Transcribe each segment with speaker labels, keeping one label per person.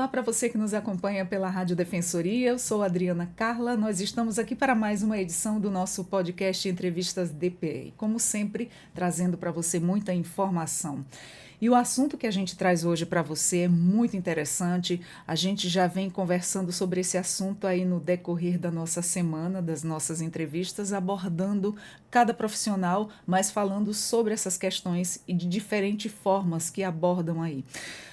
Speaker 1: Olá para você que nos acompanha pela Rádio Defensoria, eu sou Adriana Carla, nós estamos aqui para mais uma edição do nosso podcast Entrevistas DPE, como sempre, trazendo para você muita informação. E o assunto que a gente traz hoje para você é muito interessante, a gente já vem conversando sobre esse assunto aí no decorrer da nossa semana, das nossas entrevistas, abordando cada profissional, mas falando sobre essas questões e de diferentes formas que abordam aí.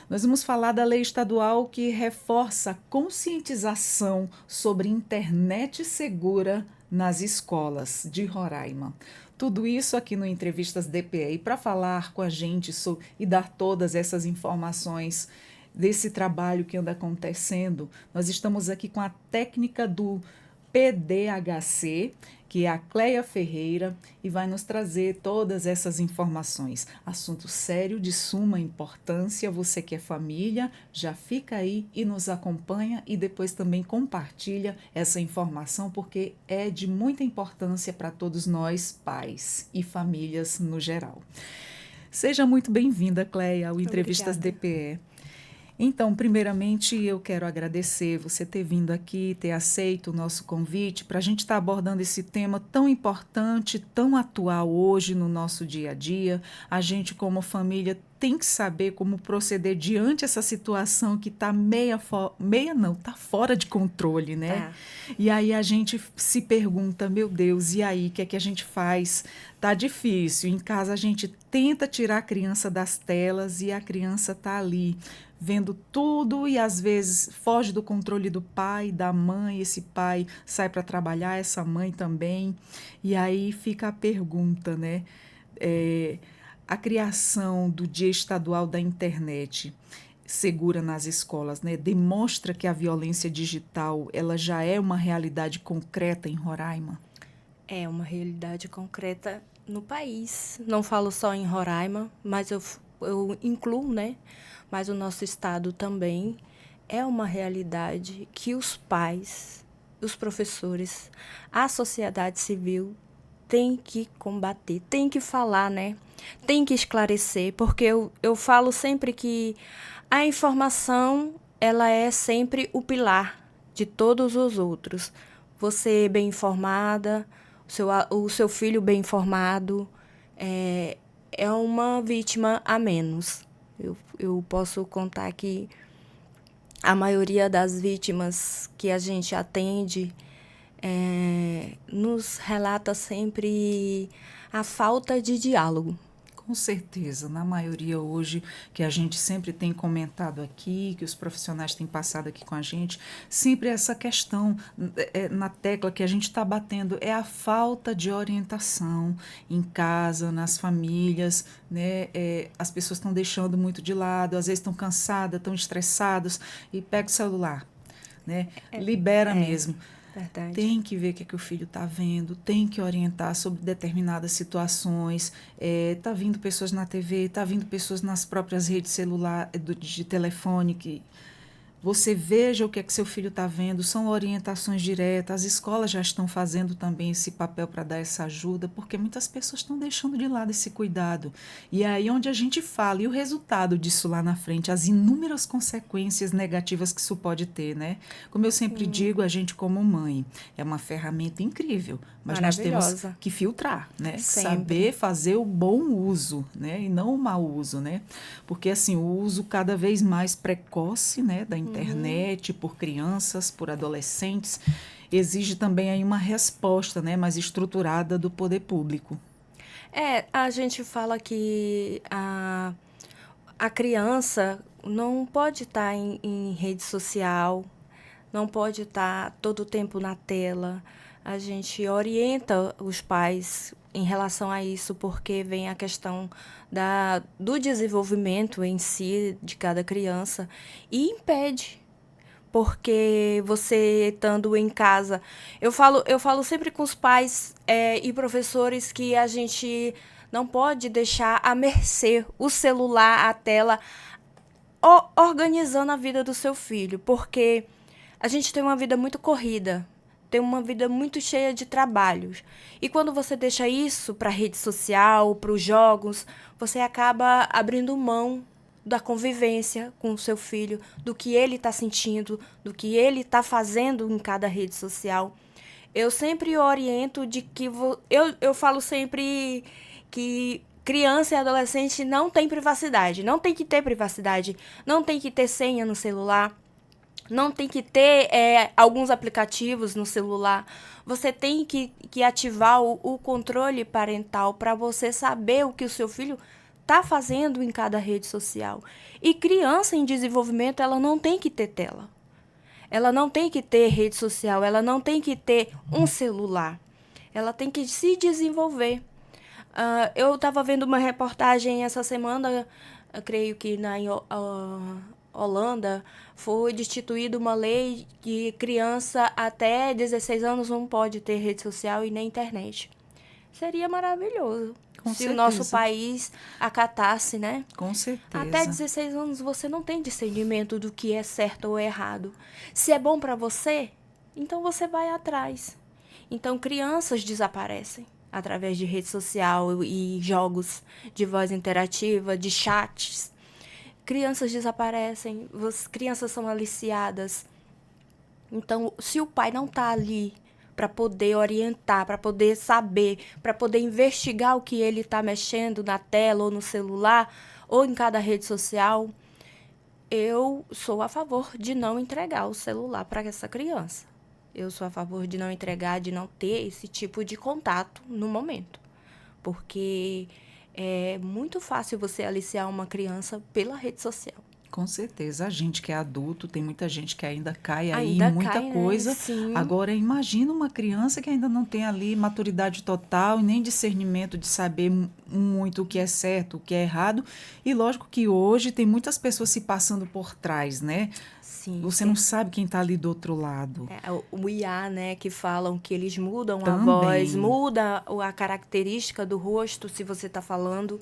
Speaker 1: Nós vamos falar da lei estadual que reforça a conscientização sobre internet segura nas escolas de Roraima. Tudo isso aqui no Entrevistas DPE. E para falar com a gente e dar todas essas informações desse trabalho que anda acontecendo, nós estamos aqui com a técnica do PDHC, que é a Cleia Ferreira, e vai nos trazer todas essas informações. Assunto sério, de suma importância. Você que é família, já fica aí e nos acompanha e depois também compartilha essa informação, porque é de muita importância para todos nós, pais e famílias no geral. Seja muito bem-vinda, Cleia, ao Entrevistas DPE. Então, primeiramente, eu quero agradecer você ter vindo aqui, ter aceito o nosso convite para a gente estar abordando esse tema tão importante, tão atual hoje no nosso dia a dia. A gente, como família, tem que saber como proceder diante dessa situação que está está fora de controle, né? E aí a gente se pergunta, meu Deus, e aí, o que é que a gente faz? Tá difícil. Em casa a gente tenta tirar a criança das telas e a criança está ali vendo tudo e às vezes foge do controle do pai, da mãe, esse pai sai para trabalhar, essa mãe também. E aí fica a pergunta, né? A criação do Dia Estadual da Internet segura nas escolas, né, demonstra que a violência digital ela já é uma realidade concreta em Roraima?
Speaker 2: É uma realidade concreta no país. Não falo só em Roraima, mas eu incluo, né? Mas o nosso estado também é uma realidade que os pais, os professores, a sociedade civil tem que combater, tem que falar, né? Tem que esclarecer, porque eu falo sempre que a informação, ela é sempre o pilar de todos os outros. Você bem informada, o seu filho bem informado, é uma vítima a menos. Eu posso contar que a maioria das vítimas que a gente atende nos relata sempre a falta de diálogo.
Speaker 1: Com certeza, na maioria hoje, que a gente sempre tem comentado aqui, que os profissionais têm passado aqui com a gente, sempre essa questão na tecla que a gente está batendo é a falta de orientação em casa, nas famílias, né? As pessoas estão deixando muito de lado, às vezes estão cansadas, estão estressadas e pega o celular, né? Libera mesmo.
Speaker 2: Verdade.
Speaker 1: Tem que ver o que o filho está vendo, tem que orientar sobre determinadas situações. Está vindo pessoas na TV, está vindo pessoas nas próprias redes celular, de telefone, que você veja o que é que seu filho está vendo, são orientações diretas, as escolas já estão fazendo também esse papel para dar essa ajuda, porque muitas pessoas estão deixando de lado esse cuidado. E é aí onde a gente fala, e o resultado disso lá na frente, as inúmeras consequências negativas que isso pode ter, né? Como eu sempre digo, a gente como mãe, é uma ferramenta incrível, mas nós temos que filtrar, né? Saber fazer o bom uso, né? E não o mau uso, né? Porque assim, o uso cada vez mais precoce, né, da internet, por crianças, por adolescentes, exige também aí uma resposta, né, mais estruturada do poder público.
Speaker 2: A gente fala que a criança não pode estar em rede social, não pode estar todo o tempo na tela. A gente orienta os pais em relação a isso, porque vem a questão do desenvolvimento em si de cada criança e impede. Porque você estando em casa... Eu falo sempre com os pais e professores que a gente não pode deixar à mercê o celular, a tela, organizando a vida do seu filho, porque a gente tem uma vida muito corrida, tem uma vida muito cheia de trabalhos. E quando você deixa isso para a rede social, para os jogos, você acaba abrindo mão da convivência com o seu filho, do que ele está sentindo, do que ele está fazendo em cada rede social. Eu sempre oriento de que... Eu falo sempre que criança e adolescente não tem privacidade. Não tem que ter privacidade. Não tem que ter senha no celular. Não tem que ter alguns aplicativos no celular. Você tem que ativar o controle parental para você saber o que o seu filho está fazendo em cada rede social. E criança em desenvolvimento, ela não tem que ter tela. Ela não tem que ter rede social, ela não tem que ter um celular. Ela tem que se desenvolver. Eu estava vendo uma reportagem essa semana, eu creio que na Holanda, foi destituída uma lei que criança até 16 anos não pode ter rede social e nem internet. Seria maravilhoso.
Speaker 1: Com
Speaker 2: se
Speaker 1: certeza.
Speaker 2: O nosso país acatasse, né?
Speaker 1: Com certeza.
Speaker 2: Até 16 anos você não tem discernimento do que é certo ou errado. Se é bom para você, então você vai atrás. Então crianças desaparecem através de rede social e jogos de voz interativa, de chats. Crianças desaparecem, crianças são aliciadas. Então, se o pai não está ali para poder orientar, para poder saber, para poder investigar o que ele está mexendo na tela ou no celular ou em cada rede social, eu sou a favor de não entregar o celular para essa criança. Eu sou a favor de não entregar, de não ter esse tipo de contato no momento. Porque é muito fácil você aliciar uma criança pela rede social.
Speaker 1: Com certeza. A gente que é adulto, tem muita gente que ainda cai aí em muita coisa.
Speaker 2: Né? Sim.
Speaker 1: Agora, imagina uma criança que ainda não tem ali maturidade total e nem discernimento de saber muito o que é certo, o que é errado. E lógico que hoje tem muitas pessoas se passando por trás, né?
Speaker 2: Sim,
Speaker 1: Você não sabe quem está ali do outro lado.
Speaker 2: O IA, né, que falam que eles mudam
Speaker 1: Também.
Speaker 2: A voz, muda a característica do rosto se você está falando.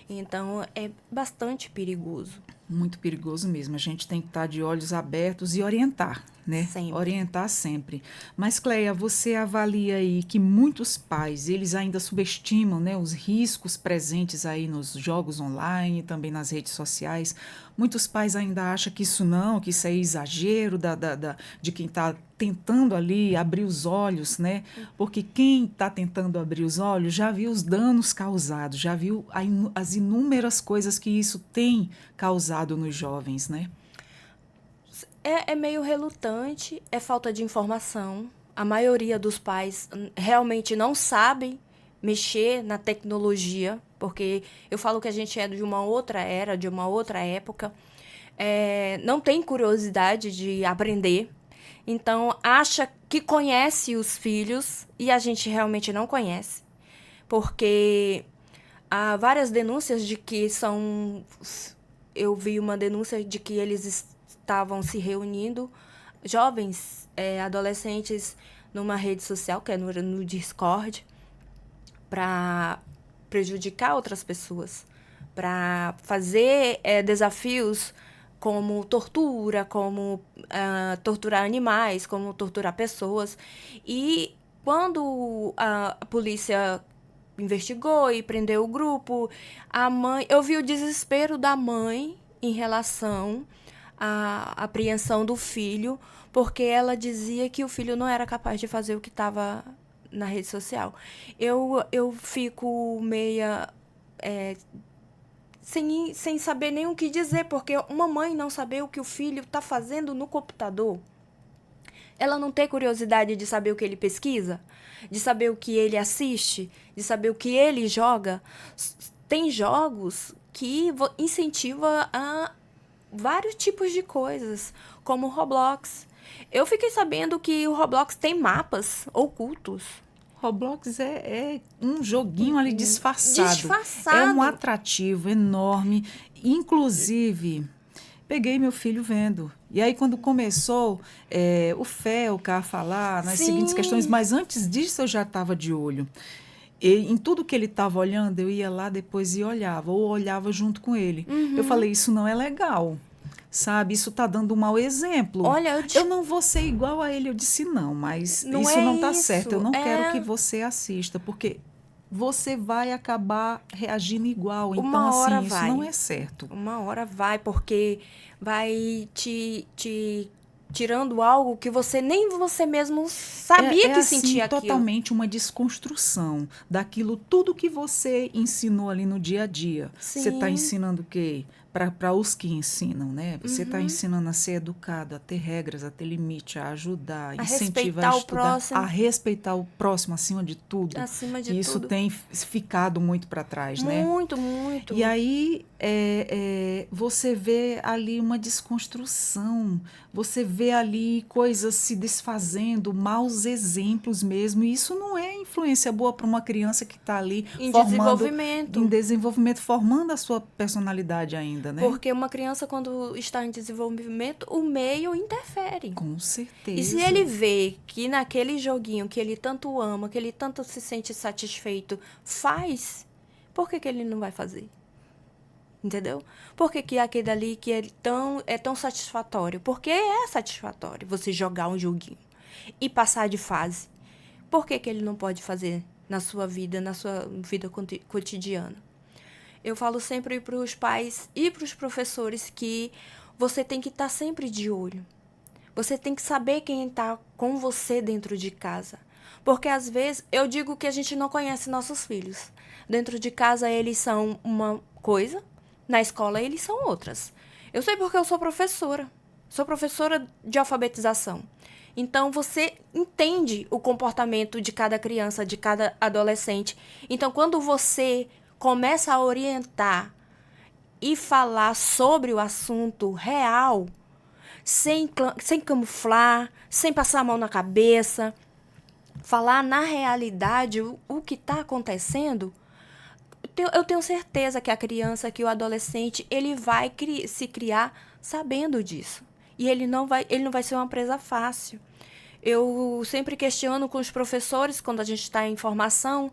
Speaker 2: Então, é bastante perigoso.
Speaker 1: Muito perigoso mesmo. A gente tem que estar de olhos abertos e orientar, né?
Speaker 2: Sempre.
Speaker 1: Orientar sempre. Mas, Cleia, você avalia aí que muitos pais, eles ainda subestimam, né, os riscos presentes aí nos jogos online, também nas redes sociais. Muitos pais ainda acham que isso é exagero de quem está tentando ali abrir os olhos, né? Porque quem está tentando abrir os olhos já viu os danos causados, já viu as inúmeras coisas que isso tem causado nos jovens, né?
Speaker 2: É meio relutante, é falta de informação. A maioria dos pais realmente não sabem mexer na tecnologia, porque eu falo que a gente é de uma outra era, de uma outra época. Não tem curiosidade de aprender. Então, acha que conhece os filhos e a gente realmente não conhece. Porque há várias denúncias de que eu vi uma denúncia de que eles estavam se reunindo, jovens, adolescentes, numa rede social, que é no Discord, para prejudicar outras pessoas, para fazer desafios como tortura, como torturar animais, como torturar pessoas. E quando a polícia investigou e prendeu o grupo, eu vi o desespero da mãe em relação à apreensão do filho, porque ela dizia que o filho não era capaz de fazer o que estava na rede social. Eu fico meia... sem saber nem o que dizer, porque uma mãe não saber o que o filho está fazendo no computador, ela não tem curiosidade de saber o que ele pesquisa, de saber o que ele assiste, de saber o que ele joga. Tem jogos que incentivam a vários tipos de coisas, como o Roblox. Eu fiquei sabendo que o Roblox tem mapas ocultos.
Speaker 1: Roblox é um joguinho ali disfarçado.
Speaker 2: Disfarçado.
Speaker 1: É um atrativo enorme. Inclusive, peguei meu filho vendo. E aí, quando começou o Felca a falar nas seguintes questões, mas antes disso eu já estava de olho. E em tudo que ele estava olhando, eu ia lá depois e olhava, ou olhava junto com ele.
Speaker 2: Uhum.
Speaker 1: Eu falei, isso não é legal. Sabe, isso está dando um mau exemplo.
Speaker 2: Olha,
Speaker 1: eu não vou ser igual a ele. Eu disse, não, mas
Speaker 2: não
Speaker 1: isso não está
Speaker 2: isso.
Speaker 1: certo. Eu não quero que você assista, porque você vai acabar reagindo igual.
Speaker 2: Uma
Speaker 1: Então,
Speaker 2: hora
Speaker 1: assim, isso
Speaker 2: vai.
Speaker 1: não é certo.
Speaker 2: Uma hora vai, porque vai te tirando algo que você nem você mesmo sabia que
Speaker 1: assim,
Speaker 2: sentia aquilo.
Speaker 1: totalmente uma desconstrução daquilo, tudo que você ensinou ali no dia a dia. Você está
Speaker 2: Sim.
Speaker 1: ensinando o quê? Para os que ensinam, né? Você está ensinando a ser educado, a ter regras, a ter limite, a ajudar,
Speaker 2: A
Speaker 1: incentivar a
Speaker 2: respeitar o
Speaker 1: estudar,
Speaker 2: próximo.
Speaker 1: a respeitar o próximo acima de tudo.
Speaker 2: Acima de
Speaker 1: Que isso
Speaker 2: tudo.
Speaker 1: tem ficado muito para trás, né?
Speaker 2: Muito, muito.
Speaker 1: E aí você vê ali uma desconstrução, você vê ali coisas se desfazendo, maus exemplos mesmo. E isso não é influência boa para uma criança que está ali
Speaker 2: Em
Speaker 1: formando,
Speaker 2: desenvolvimento.
Speaker 1: em desenvolvimento, formando a sua personalidade ainda, né?
Speaker 2: Porque uma criança, quando está em desenvolvimento, o meio interfere.
Speaker 1: Com certeza.
Speaker 2: E se ele vê que naquele joguinho que ele tanto ama, que ele tanto se sente satisfeito, faz, por que ele não vai fazer? Entendeu? Por que aquele ali que é tão satisfatório? Porque é satisfatório você jogar um joguinho e passar de fase. Por que ele não pode fazer na sua vida cotidiana? Eu falo sempre para os pais e para os professores que você tem que estar sempre de olho. Você tem que saber quem está com você dentro de casa. Porque, às vezes, eu digo que a gente não conhece nossos filhos. Dentro de casa, eles são uma coisa, na escola, eles são outras. Eu sei porque eu sou professora. Sou professora de alfabetização. Então, você entende o comportamento de cada criança, de cada adolescente. Então, quando você começa a orientar e falar sobre o assunto real, sem camuflar, sem passar a mão na cabeça, falar na realidade o que está acontecendo, eu tenho certeza que a criança, que o adolescente, ele vai se criar sabendo disso. E ele não vai ser uma presa fácil. Eu sempre questiono com os professores, quando a gente está em formação,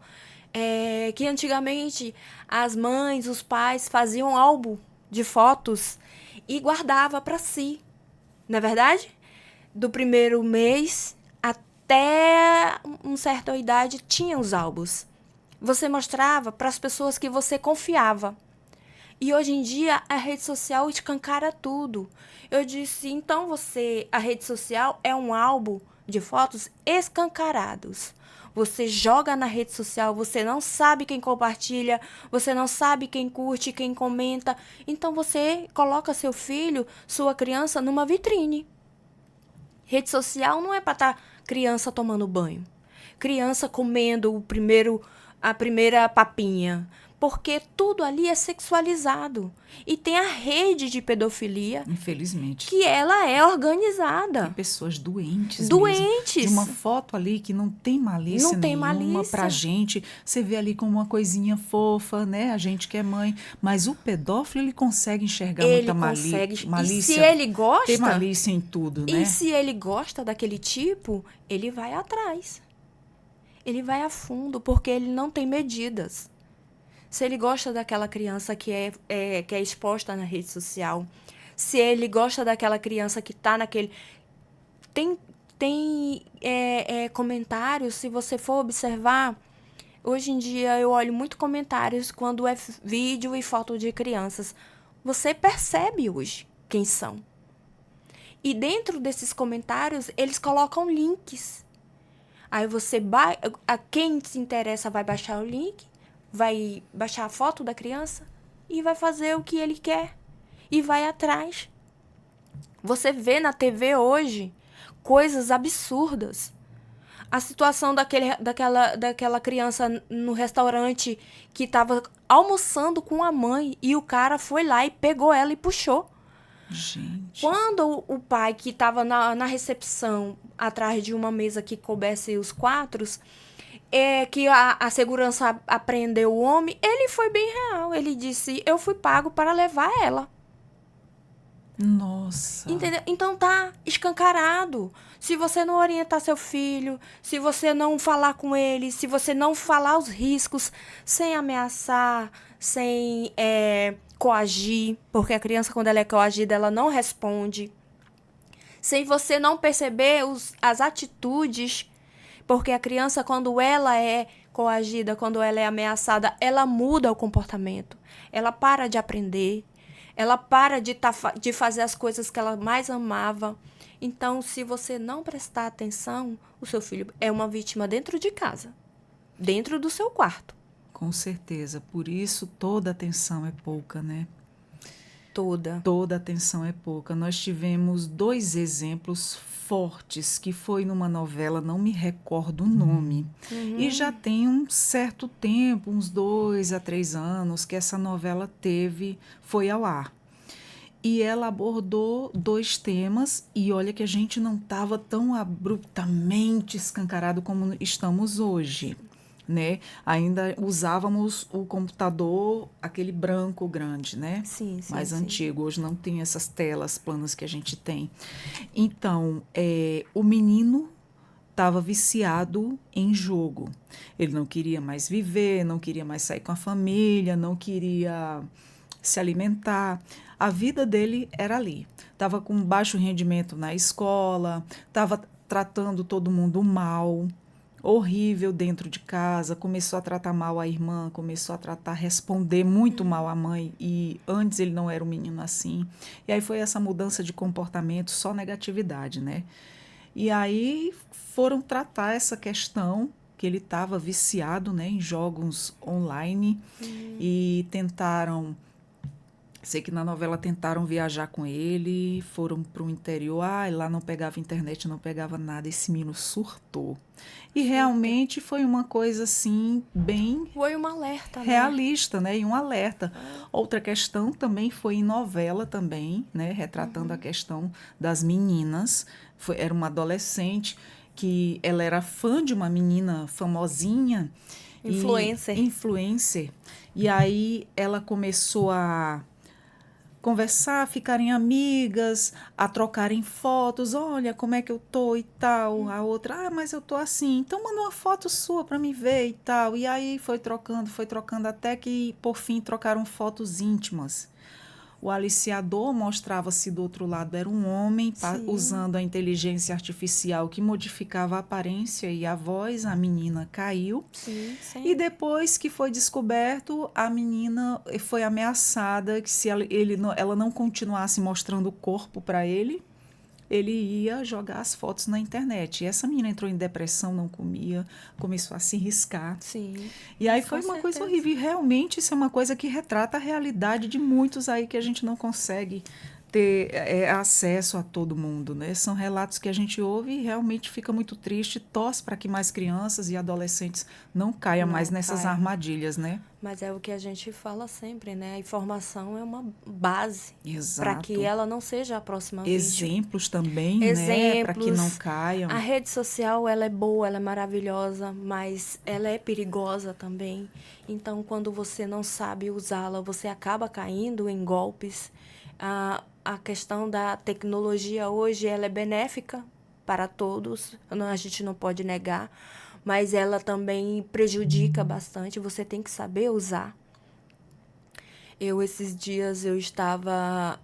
Speaker 2: que antigamente as mães, os pais faziam álbum de fotos e guardava para si. Não é verdade? Do primeiro mês até uma certa idade tinha os álbuns. Você mostrava para as pessoas que você confiava. E hoje em dia a rede social escancara tudo. Eu disse, então a rede social é um álbum de fotos escancarados. Você joga na rede social, você não sabe quem compartilha, você não sabe quem curte, quem comenta. Então você coloca seu filho, sua criança numa vitrine. Rede social não é para estar criança tomando banho, criança comendo a primeira papinha, porque tudo ali é sexualizado. E tem a rede de pedofilia,
Speaker 1: infelizmente,
Speaker 2: que ela é organizada.
Speaker 1: Tem pessoas doentes.
Speaker 2: Doentes.
Speaker 1: De uma foto ali que não tem malícia nenhuma pra gente. Você vê ali como uma coisinha fofa, né? A gente que é mãe. Mas o pedófilo, ele consegue enxergar muita malícia.
Speaker 2: E se ele gosta...
Speaker 1: Tem malícia em tudo, né?
Speaker 2: E se ele gosta daquele tipo, ele vai atrás. Ele vai a fundo, porque ele não tem medidas. Se ele gosta daquela criança que é exposta na rede social, se ele gosta daquela criança que está naquele... Tem comentários, se você for observar, hoje em dia eu olho muito comentários quando é vídeo e foto de crianças. Você percebe hoje quem são. E dentro desses comentários, eles colocam links. Aí a quem se interessa vai baixar o link, vai baixar a foto da criança e vai fazer o que ele quer. E vai atrás. Você vê na TV hoje coisas absurdas. A situação daquela criança no restaurante que estava almoçando com a mãe e o cara foi lá e pegou ela e puxou.
Speaker 1: Gente.
Speaker 2: Quando o pai que estava na recepção, atrás de uma mesa que coubesse os 4, que a segurança apreendeu o homem, ele foi bem real. Ele disse, eu fui pago para levar ela.
Speaker 1: Nossa.
Speaker 2: Entendeu? Então tá escancarado. Se você não orientar seu filho, se você não falar com ele, se você não falar os riscos, sem ameaçar, sem coagir, porque a criança, quando ela é coagida, ela não responde. Sem você não perceber as atitudes, porque a criança, quando ela é coagida, quando ela é ameaçada, ela muda o comportamento. Ela para de aprender. Ela para de fazer as coisas que ela mais amava. Então, se você não prestar atenção, o seu filho é uma vítima dentro de casa, dentro do seu quarto.
Speaker 1: Com certeza. Por isso, toda atenção é pouca, né?
Speaker 2: Toda.
Speaker 1: Toda atenção é pouca. Nós tivemos 2 exemplos fortes, que foi numa novela, não me recordo o nome. E já tem um certo tempo, uns 2 a 3 anos, que essa novela foi ao ar. E ela abordou 2 temas, e olha que a gente não estava tão abruptamente escancarado como estamos hoje, né? Ainda usávamos o computador, aquele branco grande, né?
Speaker 2: Sim, sim,
Speaker 1: Mais
Speaker 2: sim.
Speaker 1: antigo. Hoje não tem essas telas planas que a gente tem. Então, o menino estava viciado em jogo. Ele não queria mais viver, não queria mais sair com a família, não queria se alimentar. A vida dele era ali. Estava com baixo rendimento na escola, estava tratando todo mundo mal, horrível dentro de casa, começou a tratar mal a irmã, começou a responder muito mal à mãe, e antes ele não era um menino assim. E aí foi essa mudança de comportamento, só negatividade, né? E aí foram tratar essa questão que ele estava viciado, né, em jogos online, e tentaram. Sei que na novela tentaram viajar com ele, foram para o interior, lá não pegava internet, não pegava nada, esse menino surtou. E realmente foi uma coisa assim, bem
Speaker 2: Foi um alerta, né?
Speaker 1: realista, né? E um alerta. Outra questão também foi em novela também, né? Retratando a questão das meninas. Era uma adolescente que ela era fã de uma menina famosinha.
Speaker 2: Influencer.
Speaker 1: Influencer. E aí ela começou a conversar, ficarem amigas, a trocarem fotos. Olha como é que eu tô e tal. A outra, mas eu tô assim. Então manda uma foto sua para me ver e tal. E aí foi trocando até que por fim trocaram fotos íntimas. O aliciador mostrava-se do outro lado, era um homem usando a inteligência artificial que modificava a aparência e a voz. A menina caiu.
Speaker 2: Sim, sim.
Speaker 1: E depois que foi descoberto, a menina foi ameaçada que se ela não continuasse mostrando o corpo para ele ia jogar as fotos na internet. E essa menina entrou em depressão, não comia, começou a se riscar.
Speaker 2: Sim.
Speaker 1: E aí
Speaker 2: Com
Speaker 1: foi uma coisa
Speaker 2: certeza.
Speaker 1: horrível. E realmente isso é uma coisa que retrata a realidade de muitos aí que a gente não consegue ter acesso a todo mundo, né? São relatos que a gente ouve e realmente fica muito triste, torce para que mais crianças e adolescentes não caiam
Speaker 2: Não
Speaker 1: mais nessas
Speaker 2: caiam.
Speaker 1: armadilhas, né?
Speaker 2: Mas é o que a gente fala sempre, né? A informação é uma base para
Speaker 1: Exato.
Speaker 2: que ela não seja a próxima vítima.
Speaker 1: Exemplos também, né? Para que não caiam.
Speaker 2: A rede social, ela é boa, ela é maravilhosa, mas ela é perigosa também. Então, quando você não sabe usá-la, você acaba caindo em golpes. A questão da tecnologia hoje, ela é benéfica para todos, a gente não pode negar, mas ela também prejudica bastante, você tem que saber usar. Esses dias, eu estava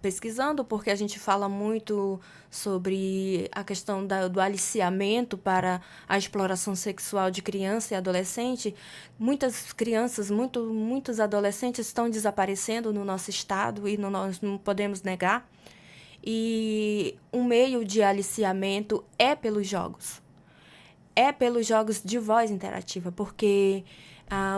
Speaker 2: pesquisando, porque a gente fala muito sobre a questão do aliciamento para a exploração sexual de criança e adolescente. Muitas crianças, muitos adolescentes estão desaparecendo no nosso estado e nós não podemos negar. E um meio de aliciamento é pelos jogos. É pelos jogos de voz interativa, porque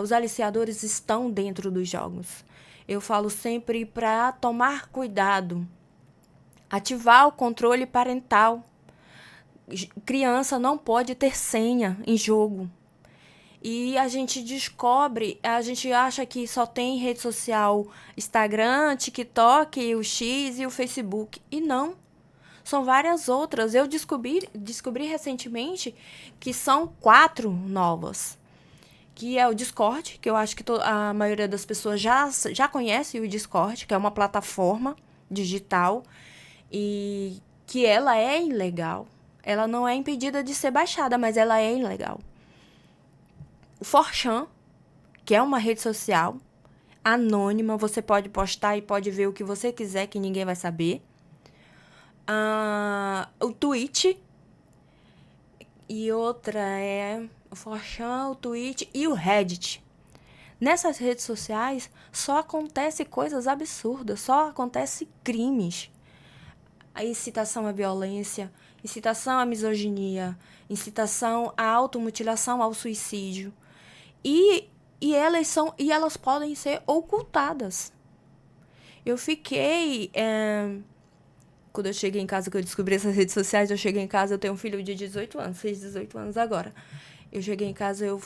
Speaker 2: os aliciadores estão dentro dos jogos. Eu falo sempre para tomar cuidado, ativar o controle parental. Criança não pode ter senha em jogo. E a gente descobre, a gente acha que só tem rede social, Instagram, TikTok, o X e o Facebook. E não. São várias outras. Eu descobri recentemente que são 4 novas. Que é o Discord, que eu acho que a maioria das pessoas já conhece o Discord, que é uma plataforma digital e que ela é ilegal. Ela não é impedida de ser baixada, mas ela é ilegal. O 4chan, que é uma rede social anônima, você pode postar e pode ver o que você quiser, que ninguém vai saber. O Twitch. E outra é 4chan, o Twitch e o Reddit. Nessas redes sociais só acontece coisas absurdas, só acontece crimes. A incitação à violência, incitação à misoginia, incitação à automutilação, ao suicídio. E elas podem ser ocultadas. Eu fiquei... quando eu cheguei em casa, que eu descobri essas redes sociais, eu cheguei em casa, eu tenho um filho de 18 anos, fez 18 anos agora. Eu cheguei em casa, eu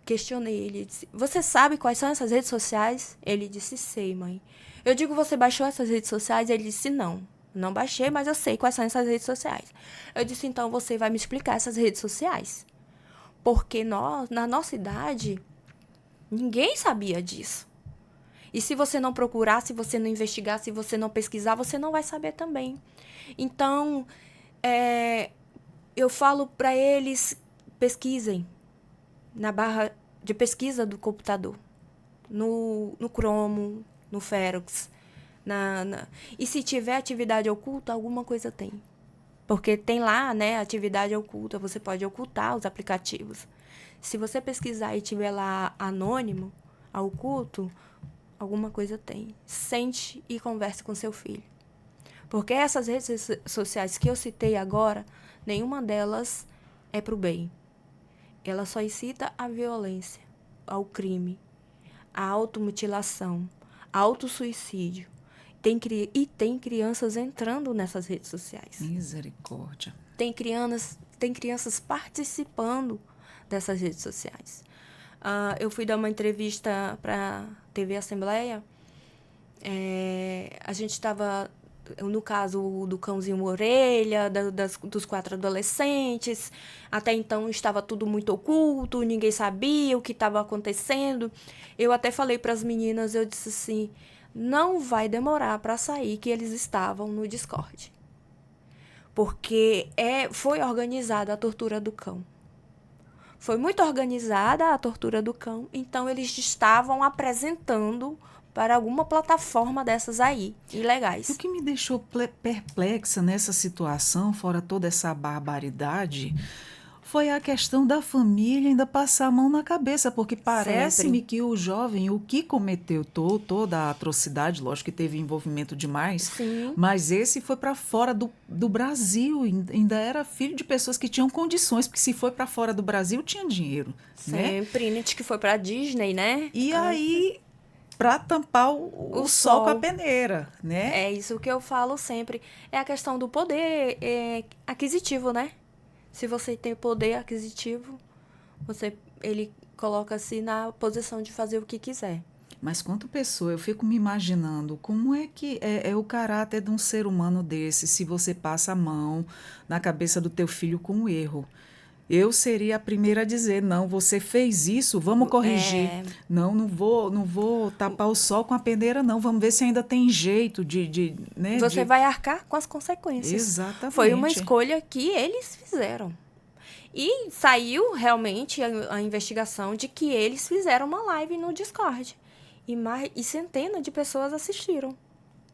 Speaker 2: questionei ele, disse, você sabe quais são essas redes sociais? Ele disse, sei, mãe. Eu digo, você baixou essas redes sociais? Ele disse, não baixei, mas eu sei quais são essas redes sociais. Eu disse, então você vai me explicar essas redes sociais. Porque na nossa idade, ninguém sabia disso. E se você não procurar, se você não investigar, se você não pesquisar, você não vai saber também. Então, eu falo para eles, pesquisem na barra de pesquisa do computador, no Chrome, no Firefox. E se tiver atividade oculta, alguma coisa tem. Porque tem lá, né, atividade oculta, você pode ocultar os aplicativos. Se você pesquisar e tiver lá anônimo, oculto, alguma coisa tem. Sente e converse com seu filho. Porque essas redes sociais que eu citei agora, nenhuma delas é pro bem. Ela só incita a violência, ao crime, a automutilação, autossuicídio. Tem crianças entrando nessas redes sociais.
Speaker 1: Misericórdia.
Speaker 2: Tem crianças participando dessas redes sociais. Eu fui dar uma entrevista para a TV Assembleia. A gente estava, no caso do Cãozinho Orelha, dos 4 adolescentes. Até então estava tudo muito oculto, ninguém sabia o que estava acontecendo. Eu até falei para as meninas, eu disse assim, não vai demorar para sair que eles estavam no Discord. Porque foi organizada a tortura do cão. Foi muito organizada a tortura do cão, então eles estavam apresentando para alguma plataforma dessas aí, ilegais.
Speaker 1: O que me deixou perplexa nessa situação, fora toda essa barbaridade, foi a questão da família ainda passar a mão na cabeça, porque parece-me que o jovem, o que cometeu toda a atrocidade, lógico que teve envolvimento demais,
Speaker 2: Sim.
Speaker 1: Mas esse foi para fora do Brasil, ainda era filho de pessoas que tinham condições, porque se foi para fora do Brasil, tinha dinheiro.
Speaker 2: Sempre, né? Que foi para a Disney, né?
Speaker 1: E aí, para tampar o sol com a peneira, né?
Speaker 2: É isso que eu falo sempre. É a questão do poder aquisitivo, né? Se você tem poder aquisitivo, ele coloca-se na posição de fazer o que quiser.
Speaker 1: Mas quanto pessoa, eu fico me imaginando como é que é o caráter de um ser humano desse, se você passa a mão na cabeça do teu filho com um erro. Eu seria a primeira a dizer, não, você fez isso, vamos corrigir. Não vou tapar o sol com a peneira, não. Vamos ver se ainda tem jeito né,
Speaker 2: Você vai arcar com as consequências.
Speaker 1: Exatamente.
Speaker 2: Foi uma escolha que eles fizeram. E saiu realmente a investigação de que eles fizeram uma live no Discord. E centenas de pessoas assistiram.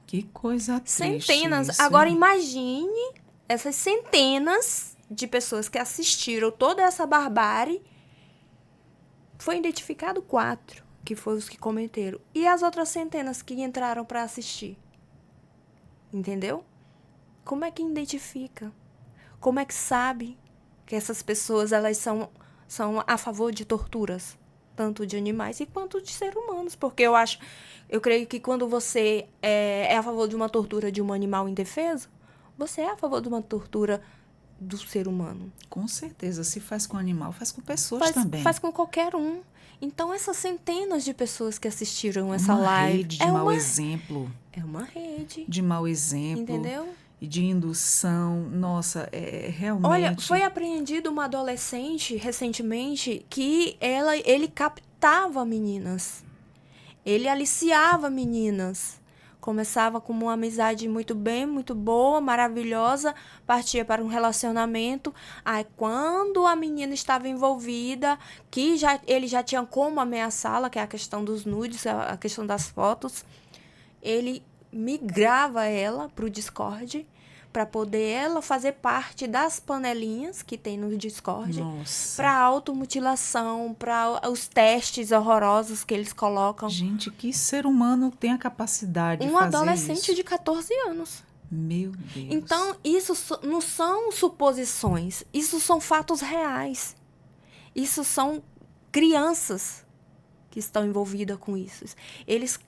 Speaker 1: Que coisa triste.
Speaker 2: Centenas.
Speaker 1: Isso,
Speaker 2: agora imagine essas centenas de pessoas que assistiram toda essa barbárie. Foi identificado 4, que foram os que cometeram. E as outras centenas que entraram para assistir? Entendeu? Como é que identifica? Como é que sabe que essas pessoas elas são a favor de torturas? Tanto de animais quanto de seres humanos. Porque eu creio que quando você é a favor de uma tortura de um animal indefeso, você é a favor de uma tortura do ser humano.
Speaker 1: Com certeza, se faz com animal, faz com pessoas também.
Speaker 2: Faz com qualquer um. Então, essas centenas de pessoas que assistiram essa live...
Speaker 1: Rede de mau exemplo.
Speaker 2: É uma rede.
Speaker 1: De mau exemplo.
Speaker 2: Entendeu?
Speaker 1: E de indução. Nossa, realmente...
Speaker 2: Olha, foi apreendido uma adolescente recentemente que ele captava meninas. Ele aliciava meninas. Começava com uma amizade muito boa, maravilhosa, partia para um relacionamento. Aí, quando a menina estava envolvida, que ele já tinha como ameaçá-la, que é a questão dos nudes, a questão das fotos, ele migrava ela para o Discord para poder ela fazer parte das panelinhas que tem no Discord,
Speaker 1: Nossa.
Speaker 2: para automutilação, para os testes horrorosos que eles colocam.
Speaker 1: Gente, que ser humano tem a capacidade de
Speaker 2: Um
Speaker 1: fazer
Speaker 2: adolescente
Speaker 1: isso?
Speaker 2: de 14 anos.
Speaker 1: Meu Deus.
Speaker 2: Então, isso não são suposições, isso são fatos reais. Isso são crianças que estão envolvidas com isso. Eles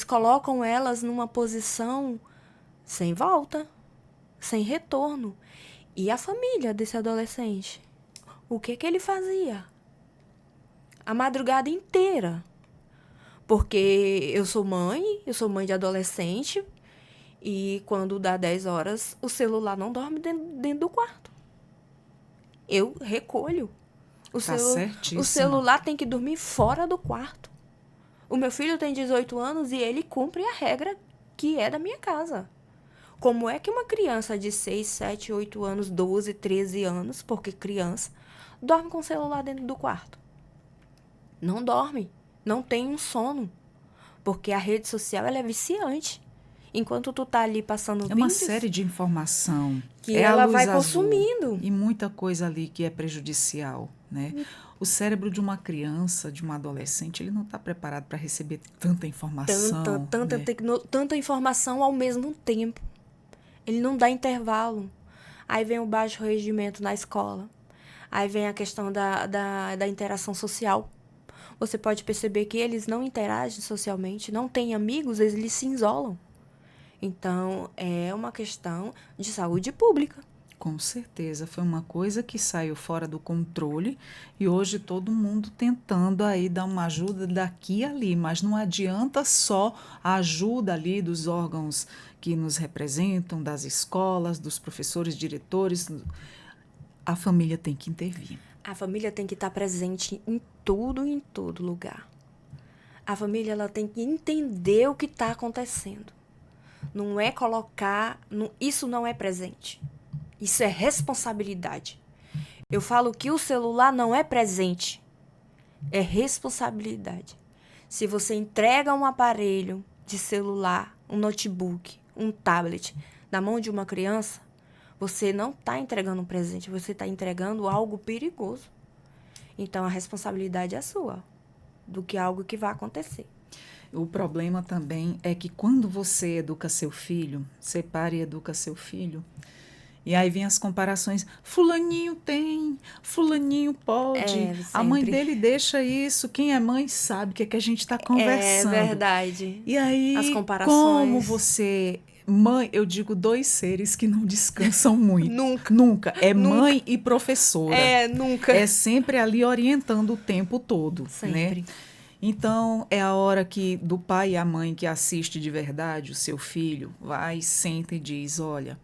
Speaker 2: colocam elas numa posição sem volta, sem retorno. E a família desse adolescente? O que ele fazia? A madrugada inteira. Porque eu sou mãe de adolescente, e quando dá 10 horas, o celular não dorme dentro do quarto. Eu recolho.
Speaker 1: Certíssima.
Speaker 2: O celular tem que dormir fora do quarto. O meu filho tem 18 anos e ele cumpre a regra que é da minha casa. Como é que uma criança de 6, 7, 8 anos, 12, 13 anos, porque criança, dorme com o celular dentro do quarto? Não dorme. Não tem um sono. Porque a rede social, ela é viciante. Enquanto tu tá ali passando
Speaker 1: É uma
Speaker 2: vídeos
Speaker 1: série de informação.
Speaker 2: que
Speaker 1: É a
Speaker 2: ela
Speaker 1: luz
Speaker 2: vai
Speaker 1: azul
Speaker 2: consumindo.
Speaker 1: e muita coisa ali que é prejudicial, né? O cérebro de uma criança, de um adolescente, ele não está preparado para receber tanta informação. Né?
Speaker 2: Tanta informação ao mesmo tempo. Ele não dá intervalo. Aí vem o baixo rendimento na escola. Aí vem a questão da interação social. Você pode perceber que eles não interagem socialmente, não têm amigos, eles se isolam. Então, é uma questão de saúde pública.
Speaker 1: Com certeza, foi uma coisa que saiu fora do controle e hoje todo mundo tentando aí dar uma ajuda daqui e ali, mas não adianta só a ajuda ali dos órgãos que nos representam, das escolas, dos professores, diretores, a família tem que intervir.
Speaker 2: A família tem que estar presente em todo lugar. A família ela tem que entender o que está acontecendo. Não é colocar... isso não é presente. Isso é responsabilidade. Eu falo que o celular não é presente. É responsabilidade. Se você entrega um aparelho de celular, um notebook, um tablet na mão de uma criança, você não está entregando um presente, você está entregando algo perigoso. Então, a responsabilidade é sua, do que algo que vai acontecer.
Speaker 1: O problema também é que quando você educa seu filho, separa e educa seu filho, e aí vem as comparações, fulaninho tem, fulaninho pode, a mãe dele deixa isso, quem é mãe sabe o que é que a gente está conversando.
Speaker 2: É verdade.
Speaker 1: E aí,
Speaker 2: as comparações.
Speaker 1: Como você... Mãe, eu digo dois seres que não descansam muito.
Speaker 2: Nunca.
Speaker 1: Nunca. É
Speaker 2: Nunca.
Speaker 1: Mãe e professora.
Speaker 2: Nunca.
Speaker 1: É sempre ali orientando o tempo todo.
Speaker 2: Sempre.
Speaker 1: Né? Então, é a hora que do pai e a mãe que assiste de verdade o seu filho, vai, senta e diz, olha,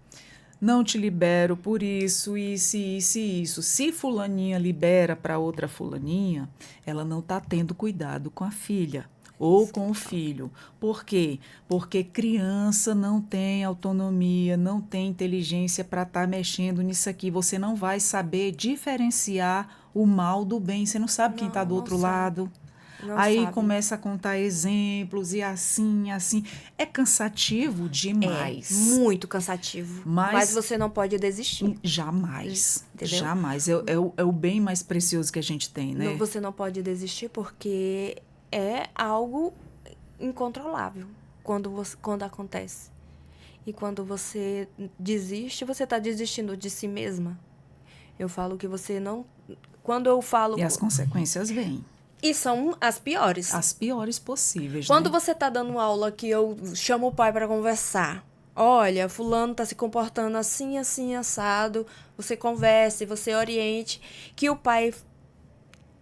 Speaker 1: não te libero por isso, isso, isso e isso. Se fulaninha libera para outra fulaninha, ela não está tendo cuidado com a filha ou com o filho. Por quê? Porque criança não tem autonomia, não tem inteligência para estar mexendo nisso aqui. Você não vai saber diferenciar o mal do bem. Você não sabe quem está do outro lado.
Speaker 2: Não
Speaker 1: aí
Speaker 2: sabe.
Speaker 1: Começa a contar exemplos e assim. É cansativo demais.
Speaker 2: É muito cansativo. Mas você não pode desistir.
Speaker 1: Jamais.
Speaker 2: Entendeu?
Speaker 1: Jamais. É o bem mais precioso que a gente tem, né?
Speaker 2: Você não pode desistir porque é algo incontrolável quando acontece. E quando você desiste, você está desistindo de si mesma. Eu falo que você não... Quando eu falo...
Speaker 1: E as consequências vêm.
Speaker 2: E são as piores.
Speaker 1: As piores possíveis.
Speaker 2: Quando
Speaker 1: né?
Speaker 2: você tá dando aula que eu chamo o pai para conversar. Olha, fulano tá se comportando assim, assim, assado. Você converse, você oriente. Que o pai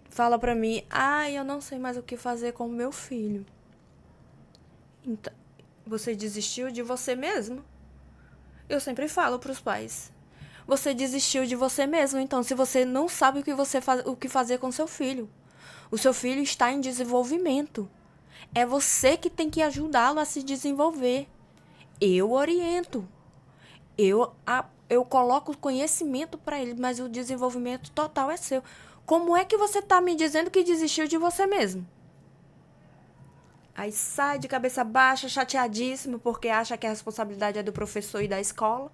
Speaker 2: fala para mim, eu não sei mais o que fazer com o meu filho. Então, você desistiu de você mesmo? Eu sempre falo pros pais. Você desistiu de você mesmo. Então, se você não sabe o que fazer com seu filho... O seu filho está em desenvolvimento. É você que tem que ajudá-lo a se desenvolver. Eu oriento. Eu coloco o conhecimento para ele, mas o desenvolvimento total é seu. Como é que você está me dizendo que desistiu de você mesmo? Aí sai de cabeça baixa, chateadíssimo, porque acha que a responsabilidade é do professor e da escola.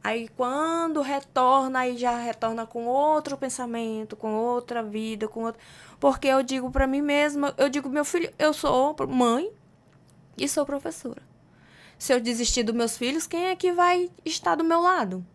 Speaker 2: Aí quando retorna, aí já retorna com outro pensamento, com outra vida, com outro... Porque eu digo pra mim mesma, eu digo, meu filho, eu sou mãe e sou professora. Se eu desistir dos meus filhos, quem é que vai estar do meu lado?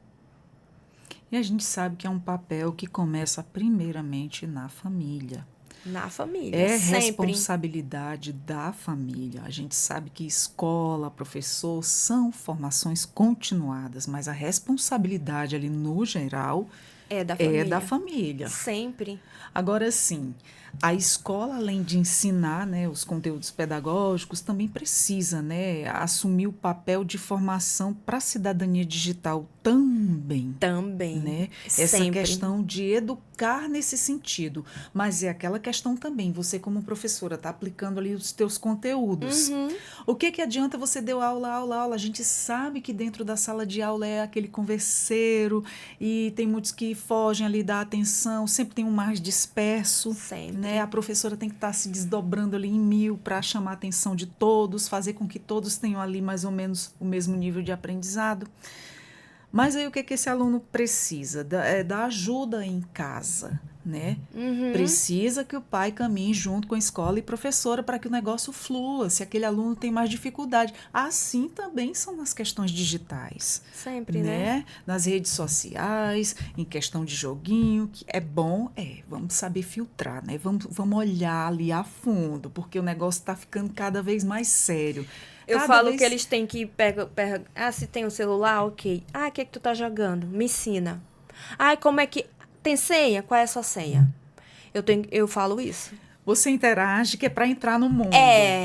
Speaker 1: E a gente sabe que é um papel que começa primeiramente na família.
Speaker 2: Na família,
Speaker 1: É
Speaker 2: sempre.
Speaker 1: responsabilidade da família. A gente sabe que escola, professor são formações continuadas, mas a responsabilidade ali no geral
Speaker 2: É da
Speaker 1: é
Speaker 2: família.
Speaker 1: da família.
Speaker 2: Sempre.
Speaker 1: Agora sim, a escola, além de ensinar, né, os conteúdos pedagógicos, também precisa, né, assumir o papel de formação para a cidadania digital também.
Speaker 2: Também.
Speaker 1: Né? Essa
Speaker 2: Sempre.
Speaker 1: questão de educar nesse sentido. Mas é aquela questão também, você como professora está aplicando ali os teus conteúdos. O que adianta você deu aula? A gente sabe que dentro da sala de aula é aquele converseiro e tem muitos que fogem ali da atenção, sempre tem um mais disperso.
Speaker 2: Sempre.
Speaker 1: Né? A professora tem que estar se desdobrando ali em 1000 para chamar a atenção de todos, fazer com que todos tenham ali mais ou menos o mesmo nível de aprendizado. Mas aí o que esse aluno precisa? Da ajuda em casa, né? Precisa que o pai caminhe junto com a escola e professora para que o negócio flua, se aquele aluno tem mais dificuldade. Assim também são nas questões digitais.
Speaker 2: Sempre, né?
Speaker 1: Nas redes sociais, em questão de joguinho, que é bom, vamos saber filtrar, né? Vamos olhar ali a fundo, porque o negócio está ficando cada vez mais sério.
Speaker 2: Eu falo que eles têm que se tem um celular, ok. O que tu tá jogando? Me ensina. Como é que... Tem senha? Qual é a sua senha? Eu falo isso.
Speaker 1: Você interage que é para entrar no mundo.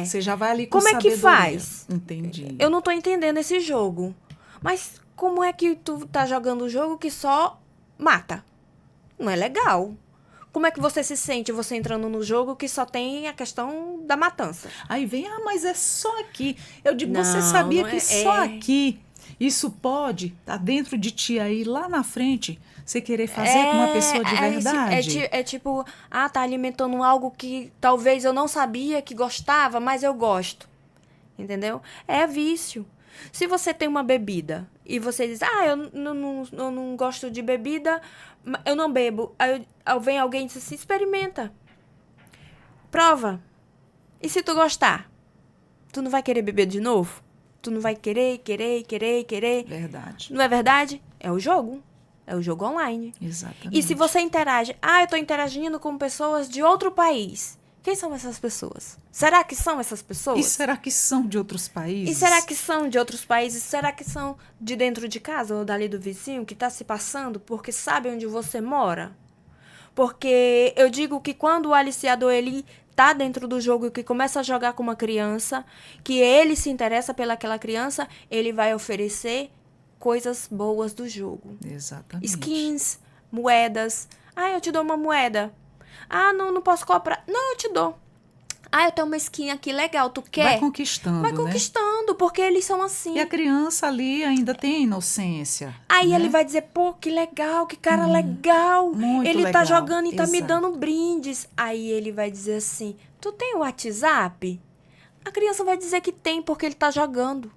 Speaker 1: Você já vai ali com
Speaker 2: como
Speaker 1: sabedoria.
Speaker 2: É que faz?
Speaker 1: Entendi.
Speaker 2: Eu não tô entendendo esse jogo. Mas como é que tu tá jogando um jogo que só mata? Não é legal. Como é que você se sente você entrando no jogo que só tem a questão da matança?
Speaker 1: Aí vem, mas é só aqui. Eu digo, você sabia que só aqui isso pode estar dentro de ti aí, lá na frente, você querer fazer com uma pessoa de verdade?
Speaker 2: É tipo, tá alimentando algo que talvez eu não sabia que gostava, mas eu gosto. Entendeu? É vício. Se você tem uma bebida e você diz, eu não gosto de bebida, eu não bebo. Aí vem alguém e diz assim, experimenta. Prova. E se tu gostar? Tu não vai querer beber de novo? Tu não vai querer.
Speaker 1: Verdade.
Speaker 2: Não é verdade? É o jogo. É o jogo online.
Speaker 1: Exatamente.
Speaker 2: E se você interage, eu tô interagindo com pessoas de outro país. Quem são essas pessoas? Será que são essas pessoas?
Speaker 1: E será que são de outros países?
Speaker 2: E será que são de outros países? Será que são de dentro de casa ou dali do vizinho que está se passando porque sabe onde você mora? Porque eu digo que quando o aliciador ele tá dentro do jogo e que começa a jogar com uma criança, que ele se interessa pelaquela criança, ele vai oferecer coisas boas do jogo.
Speaker 1: Exatamente.
Speaker 2: Skins, moedas. Eu te dou uma moeda. Não posso comprar. Não, eu te dou. Eu tenho uma skin aqui legal, tu quer?
Speaker 1: Vai conquistando,
Speaker 2: Vai conquistando, porque eles são assim.
Speaker 1: E a criança ali ainda tem inocência.
Speaker 2: Aí
Speaker 1: né?
Speaker 2: ele vai dizer, pô, que legal, que cara legal.
Speaker 1: Muito
Speaker 2: ele
Speaker 1: legal.
Speaker 2: Tá jogando e tá me
Speaker 1: Exato.
Speaker 2: dando brindes. Aí ele vai dizer assim, tu tem o WhatsApp? A criança vai dizer que tem, porque ele tá jogando.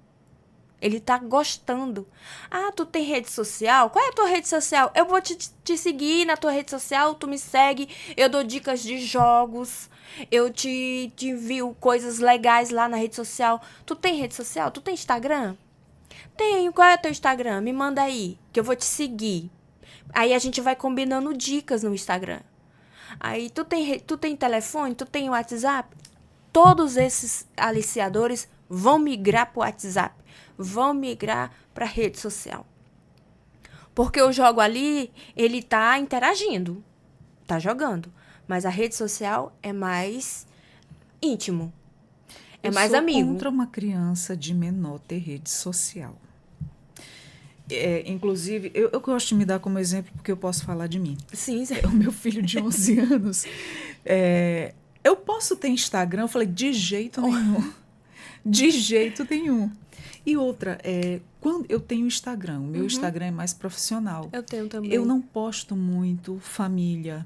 Speaker 2: Ele tá gostando. Tu tem rede social? Qual é a tua rede social? Eu vou te seguir na tua rede social, tu me segue, eu dou dicas de jogos, eu te envio coisas legais lá na rede social. Tu tem rede social? Tu tem Instagram? Tenho. Qual é o teu Instagram? Me manda aí, que eu vou te seguir. Aí a gente vai combinando dicas no Instagram. Aí tu tem telefone? Tu tem WhatsApp? Todos esses aliciadores vão migrar pro WhatsApp. Vão migrar para rede social. Porque o jogo ali, ele tá interagindo. Tá jogando. Mas a rede social é mais íntimo. É mais amigo.
Speaker 1: Eu sou contra uma criança de menor ter rede social. Inclusive, eu gosto de me dar como exemplo porque eu posso falar de mim.
Speaker 2: Sim.
Speaker 1: O meu filho de 11 anos. Eu posso ter Instagram? Eu falei, de jeito nenhum. De jeito nenhum. E outra, quando eu tenho Instagram, o meu Instagram é mais profissional.
Speaker 2: Eu tenho também.
Speaker 1: Eu não posto muito família,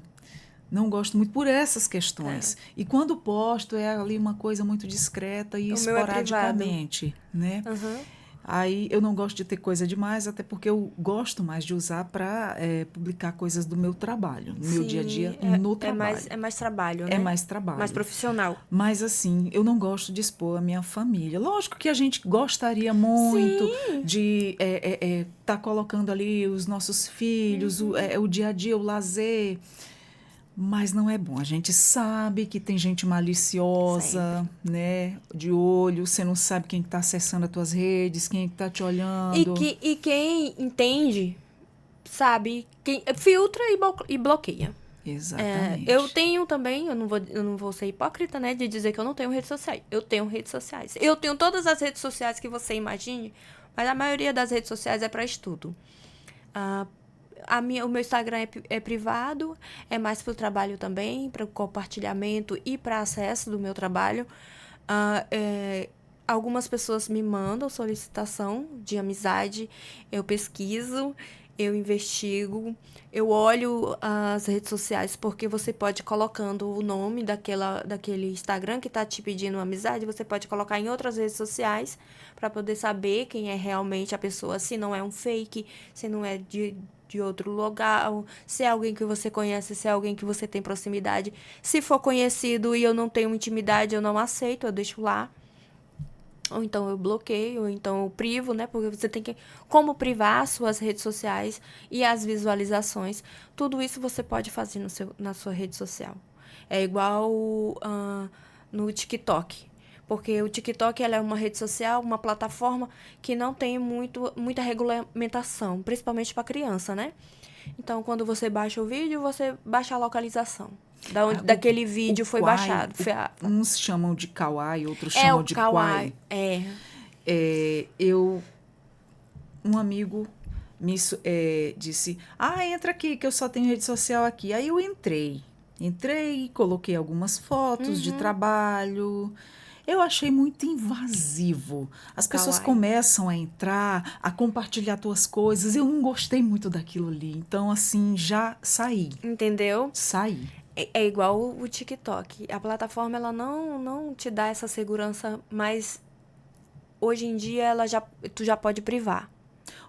Speaker 1: Não gosto muito por essas questões. E quando posto, é ali uma coisa muito discreta e
Speaker 2: O meu é
Speaker 1: esporadicamente, né?
Speaker 2: Uhum.
Speaker 1: Aí eu não gosto de ter coisa demais, até porque eu gosto mais de usar para publicar coisas do meu trabalho, no meu dia a dia,
Speaker 2: Sim,
Speaker 1: no
Speaker 2: é
Speaker 1: trabalho.
Speaker 2: mais trabalho,
Speaker 1: É
Speaker 2: né?
Speaker 1: mais
Speaker 2: Mais
Speaker 1: trabalho.
Speaker 2: profissional.
Speaker 1: Mas assim, eu não gosto de expor a minha família. Lógico que a gente gostaria muito
Speaker 2: Sim.
Speaker 1: de tá colocando ali os nossos filhos, o dia a dia, o lazer. Mas não é bom. A gente sabe que tem gente maliciosa,
Speaker 2: Sempre.
Speaker 1: né? De olho, você não sabe quem está acessando as tuas redes, quem está te olhando.
Speaker 2: E quem entende, sabe, quem filtra e bloqueia. Eu
Speaker 1: Exatamente.
Speaker 2: tenho também, eu não vou ser hipócrita, né, de dizer que eu não tenho redes sociais. Eu tenho redes sociais. Eu tenho todas as redes sociais que você imagine, mas a maioria das redes sociais é para estudo. Ah, o meu Instagram é privado, é mais para o trabalho também, para compartilhamento e para acesso do meu trabalho. Ah, algumas pessoas me mandam solicitação de amizade, eu pesquiso, eu investigo, eu olho as redes sociais, porque você pode colocando o nome daquele Instagram que está te pedindo amizade, você pode colocar em outras redes sociais para poder saber quem é realmente a pessoa, se não é um fake, se não é de outro lugar, se é alguém que você conhece, se é alguém que você tem proximidade. Se for conhecido e eu não tenho intimidade, eu não aceito, eu deixo lá. Ou então eu bloqueio, ou então eu privo, né? Porque você tem que... Como privar suas redes sociais e as visualizações. Tudo isso você pode fazer na sua rede social. É igual no TikTok. Porque o TikTok ela é uma rede social, uma plataforma que não tem muita regulamentação, principalmente para criança, né? Então, quando você baixa o vídeo, você baixa a localização. Daquele vídeo foi
Speaker 1: Quai,
Speaker 2: baixado.
Speaker 1: uns chamam de kawaii, outros
Speaker 2: É
Speaker 1: chamam
Speaker 2: o
Speaker 1: de
Speaker 2: Kawaii.
Speaker 1: quai.
Speaker 2: É.
Speaker 1: Um amigo disse, entra aqui que eu só tenho rede social aqui. Aí eu entrei, coloquei algumas fotos de trabalho. Eu achei muito invasivo. As pessoas
Speaker 2: Kawaii.
Speaker 1: começam a entrar, a compartilhar tuas coisas. Eu não gostei muito daquilo ali. Então, assim, já saí.
Speaker 2: Entendeu?
Speaker 1: Saí.
Speaker 2: É igual o TikTok. A plataforma ela não te dá essa segurança, mas hoje em dia tu já pode privar.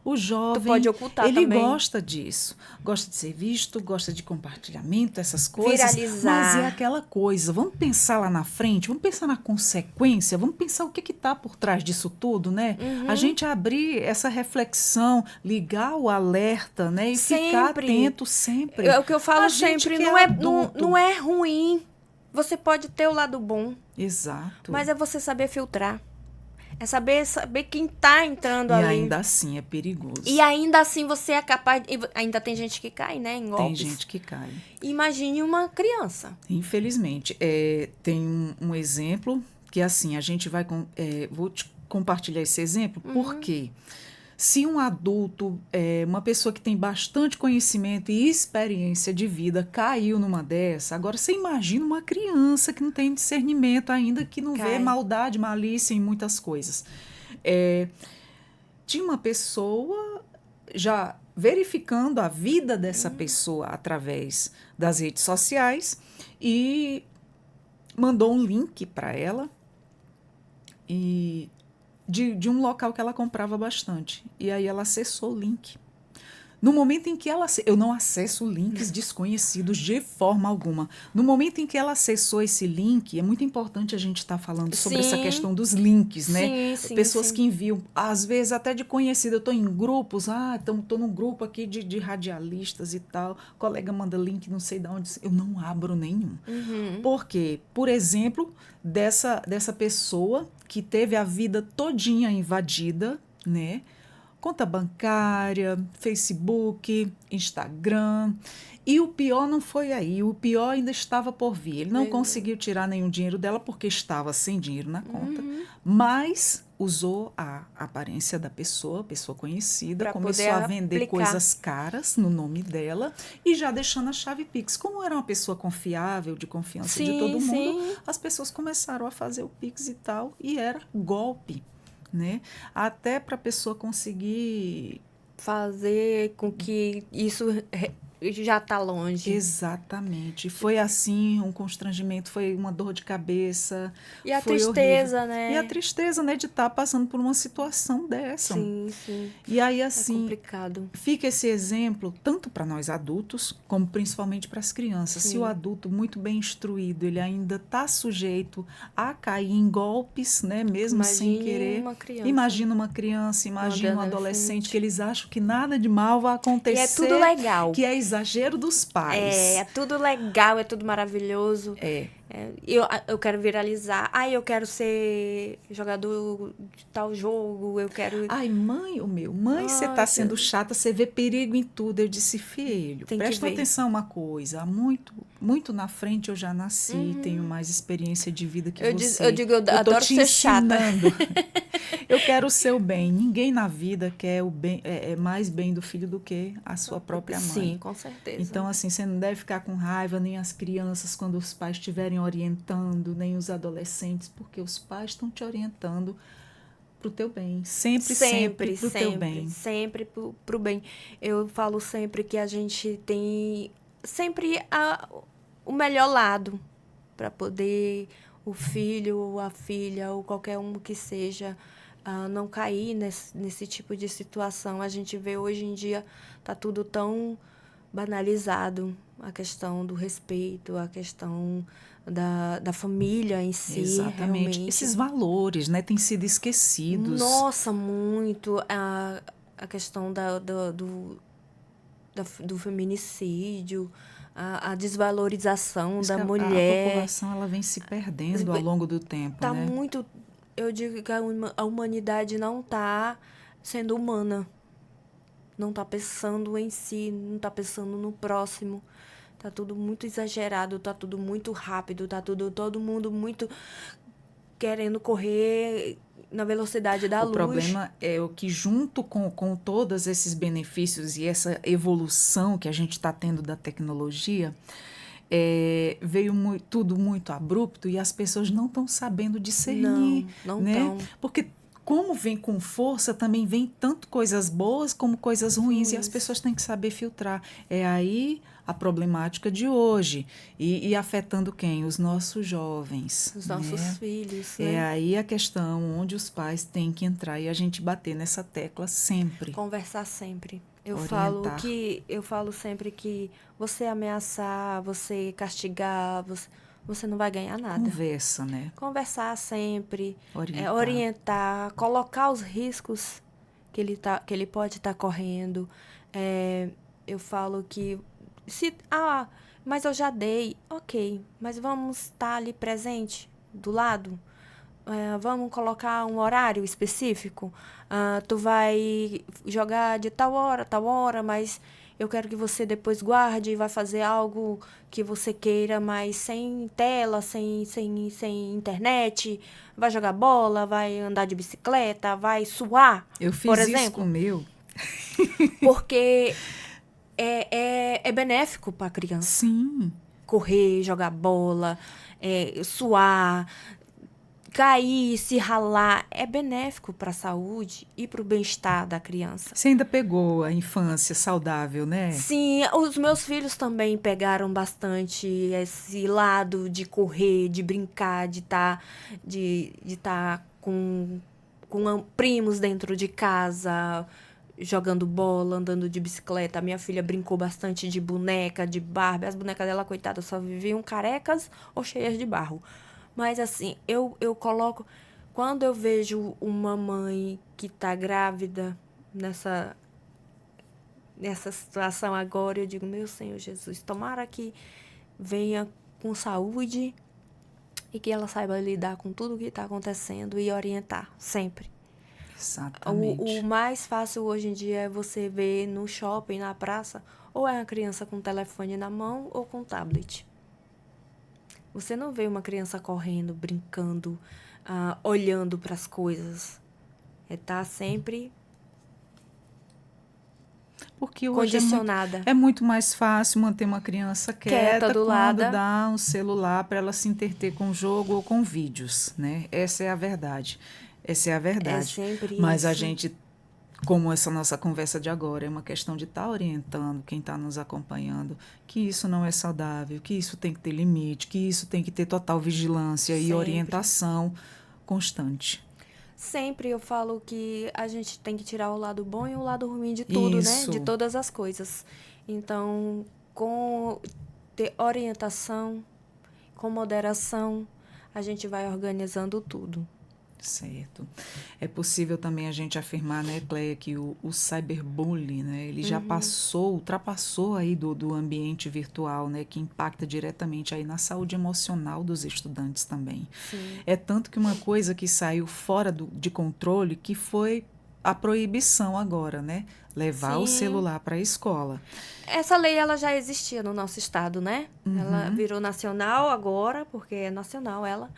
Speaker 1: O
Speaker 2: Tu pode
Speaker 1: jovem,
Speaker 2: ocultar
Speaker 1: ele
Speaker 2: também.
Speaker 1: gosta disso. Gosta de ser visto, gosta de compartilhamento, essas coisas.
Speaker 2: Viralizar.
Speaker 1: Mas é aquela coisa, vamos pensar lá na frente, vamos pensar na consequência, vamos pensar o que está por trás disso tudo, né? A gente abrir essa reflexão, ligar o alerta, né? E ficar atento sempre.
Speaker 2: É o que eu falo
Speaker 1: A gente
Speaker 2: sempre,
Speaker 1: que
Speaker 2: não
Speaker 1: é
Speaker 2: é,
Speaker 1: adulto.
Speaker 2: não é ruim. Você pode ter o lado bom.
Speaker 1: Exato.
Speaker 2: Mas é você saber filtrar. É saber quem tá entrando
Speaker 1: E
Speaker 2: ali.
Speaker 1: ainda assim é perigoso.
Speaker 2: E ainda assim você é capaz... Ainda tem gente que cai, né? Em golpes.
Speaker 1: Tem gente que cai.
Speaker 2: Imagine uma criança.
Speaker 1: Infelizmente. Tem um exemplo que, assim, a gente vai... vou te compartilhar esse exemplo, porque se um adulto, uma pessoa que tem bastante conhecimento e experiência de vida, caiu numa dessa, agora você imagina uma criança que não tem discernimento ainda, que não vê maldade, malícia em muitas coisas. Tinha uma pessoa já verificando a vida dessa pessoa através das redes sociais e mandou um link para ela e de um local que ela comprava bastante. E aí ela acessou o link. No momento em que eu não acesso links desconhecidos de forma alguma. No momento em que ela acessou esse link, é muito importante a gente estar falando sobre essa questão dos links, né?
Speaker 2: Sim,
Speaker 1: Pessoas que enviam, às vezes até de conhecido, eu estou em grupos, estou num grupo aqui de radialistas e tal, o colega manda link, não sei de onde, eu não abro nenhum. Por quê? Por exemplo, dessa pessoa que teve a vida todinha invadida, né? Conta bancária, Facebook, Instagram. E o pior não foi aí, o pior ainda estava por vir. Ele não conseguiu tirar nenhum dinheiro dela porque estava sem dinheiro na conta, mas usou a aparência da pessoa conhecida, começou a vender coisas caras no nome dela e já deixando a chave Pix. Como era uma pessoa confiável, de confiança de todo mundo, as pessoas começaram a fazer o Pix e tal, e era golpe. Né? Até para a pessoa conseguir
Speaker 2: fazer com que isso já está longe.
Speaker 1: Exatamente. Foi assim, um constrangimento, foi uma dor de cabeça.
Speaker 2: E a
Speaker 1: foi
Speaker 2: tristeza,
Speaker 1: horrível.
Speaker 2: né?
Speaker 1: E a tristeza, né, de estar passando por uma situação dessa.
Speaker 2: Sim, sim.
Speaker 1: E aí,
Speaker 2: É
Speaker 1: assim,
Speaker 2: complicado.
Speaker 1: fica esse exemplo tanto para nós adultos, como principalmente para as crianças.
Speaker 2: Sim.
Speaker 1: Se o adulto muito bem instruído, ele ainda está sujeito a cair em golpes, né, mesmo sem querer.
Speaker 2: Uma criança.
Speaker 1: Imagina uma criança, imagina um adolescente, que eles acham que nada de mal vai acontecer.
Speaker 2: E é tudo legal.
Speaker 1: Que é exagero dos pais.
Speaker 2: É tudo legal, é tudo maravilhoso. Eu quero viralizar. Eu quero ser jogador de tal jogo, eu quero...
Speaker 1: Ai, mãe, você tá sendo chata, você vê perigo em tudo. Eu disse, filho, presta atenção uma coisa. Muito na frente eu já nasci, tenho mais experiência de vida que você.
Speaker 2: Eu adoro ser chata.
Speaker 1: Eu quero o seu bem. Ninguém na vida quer o bem, mais bem do filho do que a sua própria mãe.
Speaker 2: Sim, com certeza.
Speaker 1: Então, assim, você não deve ficar com raiva, nem as crianças quando os pais estiverem orientando, nem os adolescentes, porque os pais estão te orientando pro teu bem. Sempre pro teu bem.
Speaker 2: Sempre pro bem. Eu falo sempre que a gente tem sempre o melhor lado para poder o filho ou a filha ou qualquer um que seja não cair nesse tipo de situação. A gente vê hoje em dia tá tudo tão banalizado, a questão do respeito, a questão da família em si.
Speaker 1: Exatamente.
Speaker 2: Realmente.
Speaker 1: Esses valores, né, têm sido esquecidos.
Speaker 2: Nossa, muito. A questão do feminicídio, a desvalorização da mulher.
Speaker 1: A população ela vem se perdendo ao longo do tempo,
Speaker 2: tá,
Speaker 1: né?
Speaker 2: Muito. Eu digo que a humanidade não está sendo humana. Não está pensando em si, não está pensando no próximo. Tá tudo muito exagerado, tá tudo muito rápido, tá todo mundo muito querendo correr na velocidade da luz.
Speaker 1: O problema é o que, junto com todos esses benefícios e essa evolução que a gente está tendo da tecnologia, veio tudo muito abrupto e as pessoas não estão sabendo discernir.
Speaker 2: Não
Speaker 1: né?
Speaker 2: estão.
Speaker 1: Porque como vem com força, também vem tanto coisas boas como coisas ruins. E as pessoas têm que saber filtrar. É aí a problemática de hoje. E afetando quem? Os nossos jovens.
Speaker 2: Os nossos filhos.
Speaker 1: É aí a questão onde os pais têm que entrar e a gente bater nessa tecla sempre.
Speaker 2: Conversar sempre. Eu falo sempre que você ameaçar, você castigar, você não vai ganhar nada.
Speaker 1: Conversa, né?
Speaker 2: Conversar sempre, orientar, colocar os riscos que ele pode estar correndo. Eu falo que mas eu já dei, ok, mas vamos estar ali presente, do lado. Vamos colocar um horário específico. Tu vai jogar de tal hora, mas eu quero que você depois guarde e vai fazer algo que você queira, mas sem tela, sem internet. Vai jogar bola, vai andar de bicicleta, vai suar,
Speaker 1: eu fiz
Speaker 2: por exemplo.
Speaker 1: Isso com o meu.
Speaker 2: Porque é benéfico para a criança.
Speaker 1: Sim.
Speaker 2: Correr, jogar bola, suar, cair, se ralar, é benéfico para a saúde e para o bem-estar da criança.
Speaker 1: Você ainda pegou a infância saudável, né?
Speaker 2: Sim, os meus filhos também pegaram bastante esse lado de correr, de brincar, de estar com primos dentro de casa, jogando bola, andando de bicicleta. A minha filha brincou bastante de boneca, de Barbie. As bonecas dela, coitada, só viviam carecas ou cheias de barro. Mas, assim, eu coloco... Quando eu vejo uma mãe que tá grávida nessa situação agora, eu digo, meu Senhor Jesus, tomara que venha com saúde e que ela saiba lidar com tudo que tá acontecendo e orientar, sempre.
Speaker 1: Exatamente.
Speaker 2: O mais fácil hoje em dia é você ver no shopping, na praça, ou é uma criança com telefone na mão ou com tablet. Você não vê uma criança correndo, brincando, olhando para as coisas. Tá sempre
Speaker 1: porque hoje
Speaker 2: condicionada.
Speaker 1: É muito mais fácil manter uma criança quieta
Speaker 2: do
Speaker 1: quando
Speaker 2: lado.
Speaker 1: dá um celular para ela se entreter com jogo ou com vídeos, né? Essa é a verdade.
Speaker 2: É sempre
Speaker 1: Mas
Speaker 2: isso.
Speaker 1: a gente como essa nossa conversa de agora, é uma questão de estar orientando quem está nos acompanhando que isso não é saudável, que isso tem que ter limite, que isso tem que ter total vigilância e
Speaker 2: Sempre.
Speaker 1: orientação constante.
Speaker 2: Sempre eu falo que a gente tem que tirar o lado bom e o lado ruim de tudo, né? De todas as coisas. Então, com ter orientação, com moderação, a gente vai organizando tudo.
Speaker 1: Certo. É possível também a gente afirmar, né, Cleia, que o cyberbullying, né, ele já ultrapassou aí do ambiente virtual, né, que impacta diretamente aí na saúde emocional dos estudantes também.
Speaker 2: Sim.
Speaker 1: É tanto que uma coisa que saiu fora de controle que foi a proibição agora, né, levar o celular para a escola.
Speaker 2: Essa lei, ela já existia no nosso estado, né? Ela virou nacional agora, porque é nacional ela.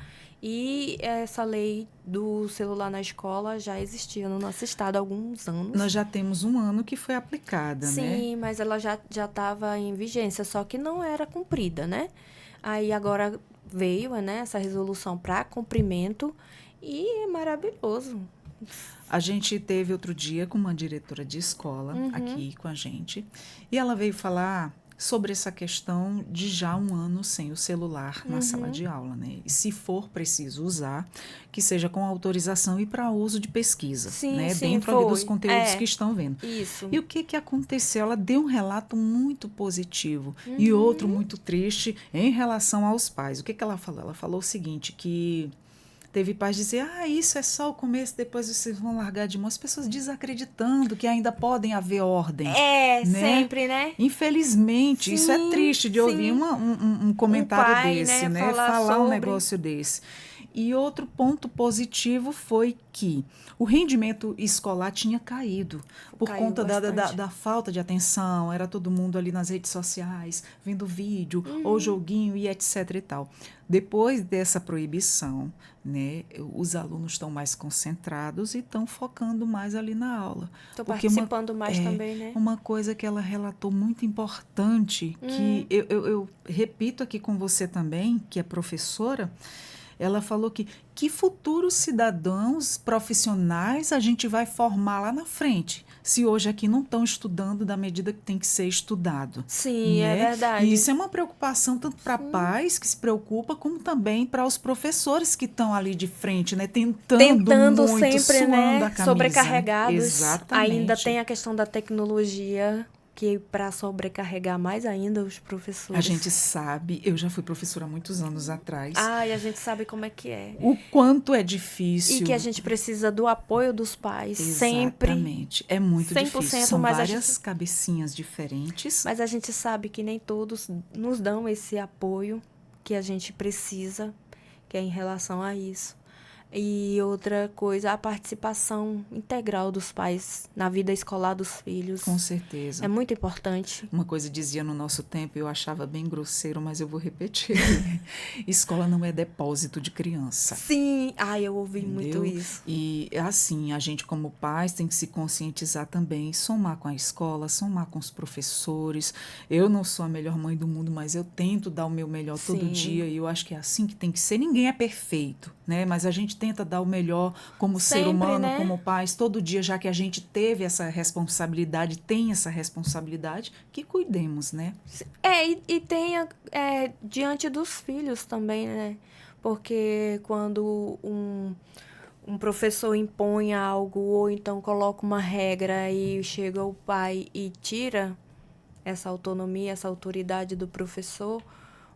Speaker 2: E essa lei do celular na escola já existia no nosso estado há alguns anos.
Speaker 1: Nós já temos um ano que foi aplicada, né?
Speaker 2: Sim, mas ela já estava em vigência, só que não era cumprida, né? Aí agora veio, né, essa resolução para cumprimento e é maravilhoso.
Speaker 1: A gente teve outro dia com uma diretora de escola aqui com a gente e ela veio falar sobre essa questão de já um ano sem o celular na sala de aula, né? E se for preciso usar, que seja com autorização e para uso de pesquisa,
Speaker 2: Sim,
Speaker 1: né?
Speaker 2: sim,
Speaker 1: Dentro ali dos conteúdos que estão vendo.
Speaker 2: Isso.
Speaker 1: E o que aconteceu? Ela deu um relato muito positivo e outro muito triste em relação aos pais. O que ela falou? Ela falou o seguinte, que teve pais dizer, isso é só o começo, depois vocês vão largar de mão. As pessoas desacreditando que ainda podem haver ordem.
Speaker 2: É,
Speaker 1: né?
Speaker 2: Sempre, né?
Speaker 1: Infelizmente, isso é triste de ouvir um comentário
Speaker 2: pai,
Speaker 1: desse,
Speaker 2: né?
Speaker 1: Falar um
Speaker 2: sobre...
Speaker 1: negócio desse. E outro ponto positivo foi que o rendimento escolar tinha caído por conta da falta de atenção. Era todo mundo ali nas redes sociais, vendo vídeo ou joguinho e etc e tal. Depois dessa proibição, né, os alunos estão mais concentrados e estão focando mais ali na aula.
Speaker 2: Estão participando mais também, né?
Speaker 1: Uma coisa que ela relatou muito importante, que eu repito aqui com você também, que é professora, ela falou que futuros cidadãos profissionais a gente vai formar lá na frente, se hoje aqui não estão estudando da medida que tem que ser estudado.
Speaker 2: Sim,
Speaker 1: né?
Speaker 2: É verdade.
Speaker 1: E isso é uma preocupação tanto para pais que se preocupam, como também para os professores que estão ali de frente, né? Tentando muito,
Speaker 2: sempre, né?
Speaker 1: a camisa.
Speaker 2: Sobrecarregados.
Speaker 1: Exatamente.
Speaker 2: Ainda tem a questão da tecnologia, que para sobrecarregar mais ainda os professores.
Speaker 1: A gente sabe, eu já fui professora há muitos anos atrás.
Speaker 2: E a gente sabe como é que é.
Speaker 1: O quanto é difícil.
Speaker 2: E que a gente precisa do apoio dos pais, sempre.
Speaker 1: Exatamente, é muito
Speaker 2: 100%,
Speaker 1: difícil. São
Speaker 2: mas
Speaker 1: várias cabecinhas diferentes.
Speaker 2: Mas a gente sabe que nem todos nos dão esse apoio que a gente precisa, que é em relação a isso. E outra coisa, a participação integral dos pais na vida escolar dos filhos.
Speaker 1: Com certeza.
Speaker 2: É muito importante.
Speaker 1: Uma coisa dizia no nosso tempo, eu achava bem grosseiro, mas eu vou repetir. Escola não é depósito de criança.
Speaker 2: Sim, eu ouvi muito isso.
Speaker 1: E assim, a gente como pais tem que se conscientizar também, somar com a escola, somar com os professores. Eu não sou a melhor mãe do mundo, mas eu tento dar o meu melhor todo dia, e eu acho que é assim que tem que ser. Ninguém é perfeito, né? Mas a gente tenta dar o melhor como ser humano,
Speaker 2: né?
Speaker 1: como pais, todo dia, já que a gente teve essa responsabilidade, tem essa responsabilidade, que cuidemos, né?
Speaker 2: E tenha diante dos filhos também, né? Porque quando um professor impõe algo ou então coloca uma regra e chega o pai e tira essa autonomia, essa autoridade do professor,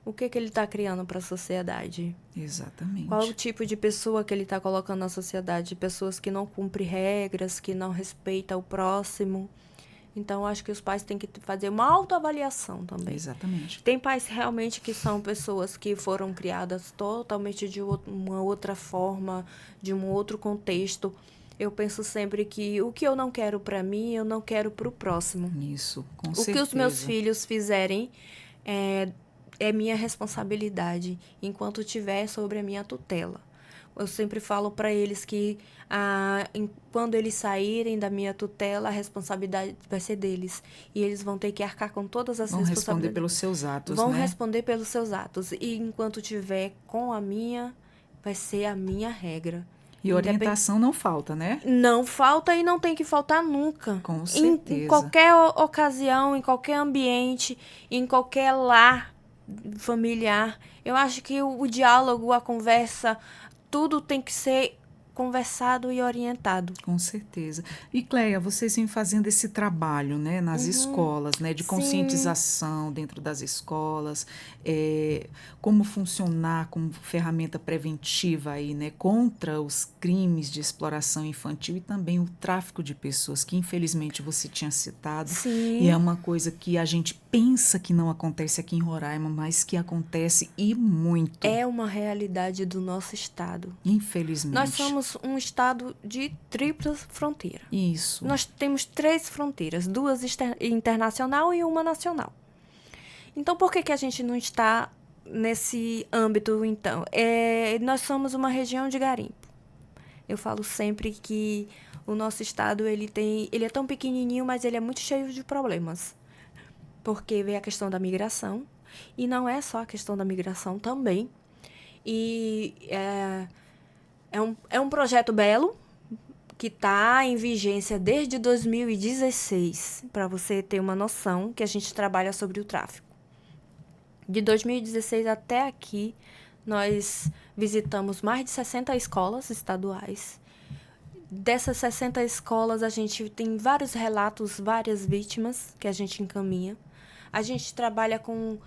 Speaker 2: o que ele está criando para a sociedade?
Speaker 1: Exatamente.
Speaker 2: Qual o tipo de pessoa que ele está colocando na sociedade? Pessoas que não cumprem regras, que não respeitam o próximo. Então, acho que os pais têm que fazer uma autoavaliação também.
Speaker 1: Exatamente.
Speaker 2: Tem pais realmente que são pessoas que foram criadas totalmente de uma outra forma, de um outro contexto. Eu penso sempre que o que eu não quero para mim, eu não quero para o próximo.
Speaker 1: Isso, com certeza.
Speaker 2: O que os meus filhos fizerem é minha responsabilidade, enquanto tiver sobre a minha tutela. Eu sempre falo para eles que quando eles saírem da minha tutela, a responsabilidade vai ser deles. E eles vão ter que arcar com todas as responsabilidades.
Speaker 1: Vão responder pelos seus atos,
Speaker 2: Vão responder pelos seus atos. E enquanto tiver com a minha, vai ser a minha regra.
Speaker 1: E orientação não falta, né?
Speaker 2: Não falta e não tem que faltar nunca.
Speaker 1: Com certeza.
Speaker 2: Em qualquer ocasião, em qualquer ambiente, em qualquer lar familiar. Eu acho que o diálogo, a conversa, tudo tem que ser conversado e orientado.
Speaker 1: Com certeza. E, Cleia, vocês vêm fazendo esse trabalho, né, nas escolas, né, de conscientização dentro das escolas, como funcionar como ferramenta preventiva aí, né, contra os crimes de exploração infantil e também o tráfico de pessoas, que infelizmente você tinha citado.
Speaker 2: Sim.
Speaker 1: E é uma coisa que a gente pensa que não acontece aqui em Roraima, mas que acontece e muito.
Speaker 2: É uma realidade do nosso estado.
Speaker 1: Infelizmente.
Speaker 2: Nós somos um estado de tripla fronteira.
Speaker 1: Isso.
Speaker 2: Nós temos 3 fronteiras, 2 internacional e uma nacional. Então, por que a gente não está nesse âmbito, então? Nós somos uma região de garimpo. Eu falo sempre que o nosso estado ele é tão pequenininho, mas ele é muito cheio de problemas. Porque vem a questão da migração, e não é só a questão da migração também. E é um projeto belo, que está em vigência desde 2016, para você ter uma noção que a gente trabalha sobre o tráfico. De 2016 até aqui, nós visitamos mais de 60 escolas estaduais. Dessas 60 escolas, a gente tem vários relatos, várias vítimas que a gente encaminha. A gente trabalha com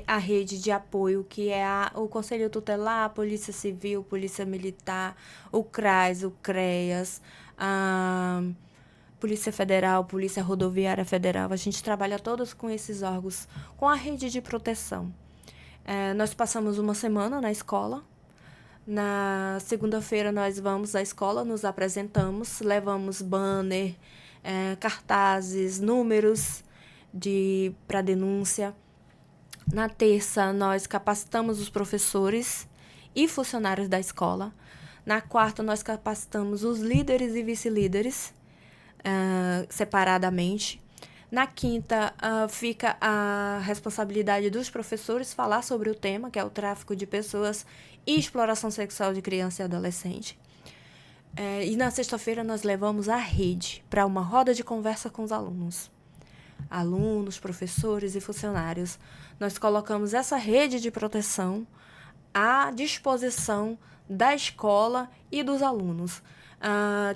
Speaker 2: a rede de apoio, que é o Conselho Tutelar, a Polícia Civil, Polícia Militar, o CRAS, o CREAS, a Polícia Federal, Polícia Rodoviária Federal. A gente trabalha todos com esses órgãos, com a rede de proteção. Nós passamos uma semana na escola. Na segunda-feira, nós vamos à escola, nos apresentamos, levamos banner, cartazes, números para denúncia. Na terça, nós capacitamos os professores e funcionários da escola. Na quarta, nós capacitamos os líderes e vice-líderes separadamente. Na quinta, fica a responsabilidade dos professores falar sobre o tema, que é o tráfico de pessoas e exploração sexual de criança e adolescente. E na sexta-feira, nós levamos a rede para uma roda de conversa com os alunos, professores e funcionários. Nós colocamos essa rede de proteção à disposição da escola e dos alunos.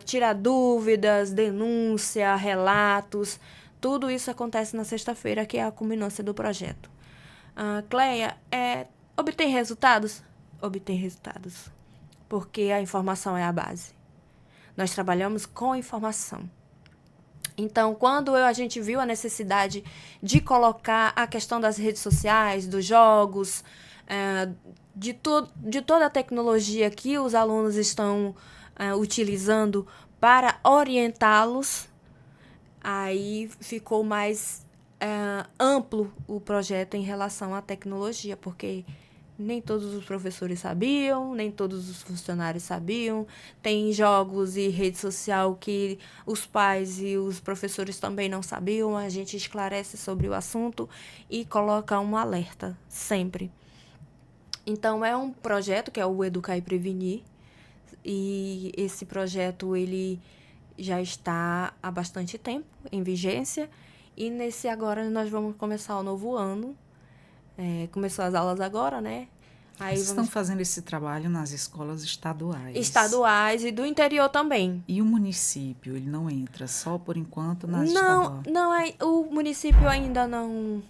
Speaker 2: Tirar dúvidas, denúncia, relatos, tudo isso acontece na sexta-feira, que é a culminância do projeto. Cleia, obtém resultados? Obtém resultados, porque a informação é a base. Nós trabalhamos com informação. Então, quando a gente viu a necessidade de colocar a questão das redes sociais, dos jogos, de toda a tecnologia que os alunos estão utilizando para orientá-los, aí ficou mais amplo o projeto em relação à tecnologia, porque nem todos os professores sabiam, nem todos os funcionários sabiam. Tem jogos e rede social que os pais e os professores também não sabiam. A gente esclarece sobre o assunto e coloca um alerta, sempre. Então, é um projeto que é o Educar e Prevenir. E esse projeto, ele já está há bastante tempo em vigência. E nesse agora nós vamos começar o novo ano. Começou as aulas agora, né?
Speaker 1: Vocês estão fazendo esse trabalho nas escolas estaduais.
Speaker 2: Estaduais e do interior também.
Speaker 1: E o município, ele não entra só por enquanto nas estaduais?
Speaker 2: Não, o município ainda não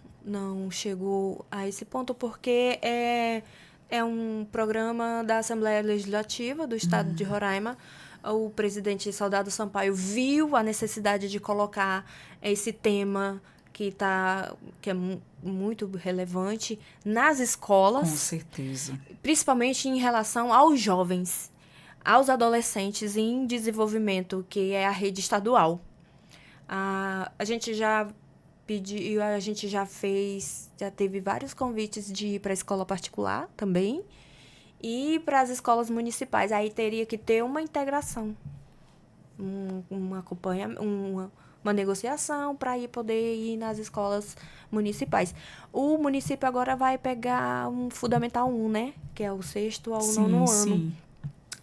Speaker 2: chegou a esse ponto, porque é um programa da Assembleia Legislativa do Estado de Roraima. O presidente Soldado Sampaio viu a necessidade de colocar esse tema que é muito relevante nas escolas.
Speaker 1: Com certeza.
Speaker 2: Principalmente em relação aos jovens, aos adolescentes em desenvolvimento, que é a rede estadual. A gente já pediu, a gente já teve vários convites de ir para a escola particular também e para as escolas municipais. Aí teria que ter uma integração, uma negociação para poder ir nas escolas municipais. O município agora vai pegar um Fundamental 1, né? Que é o 6º ao 9º ano.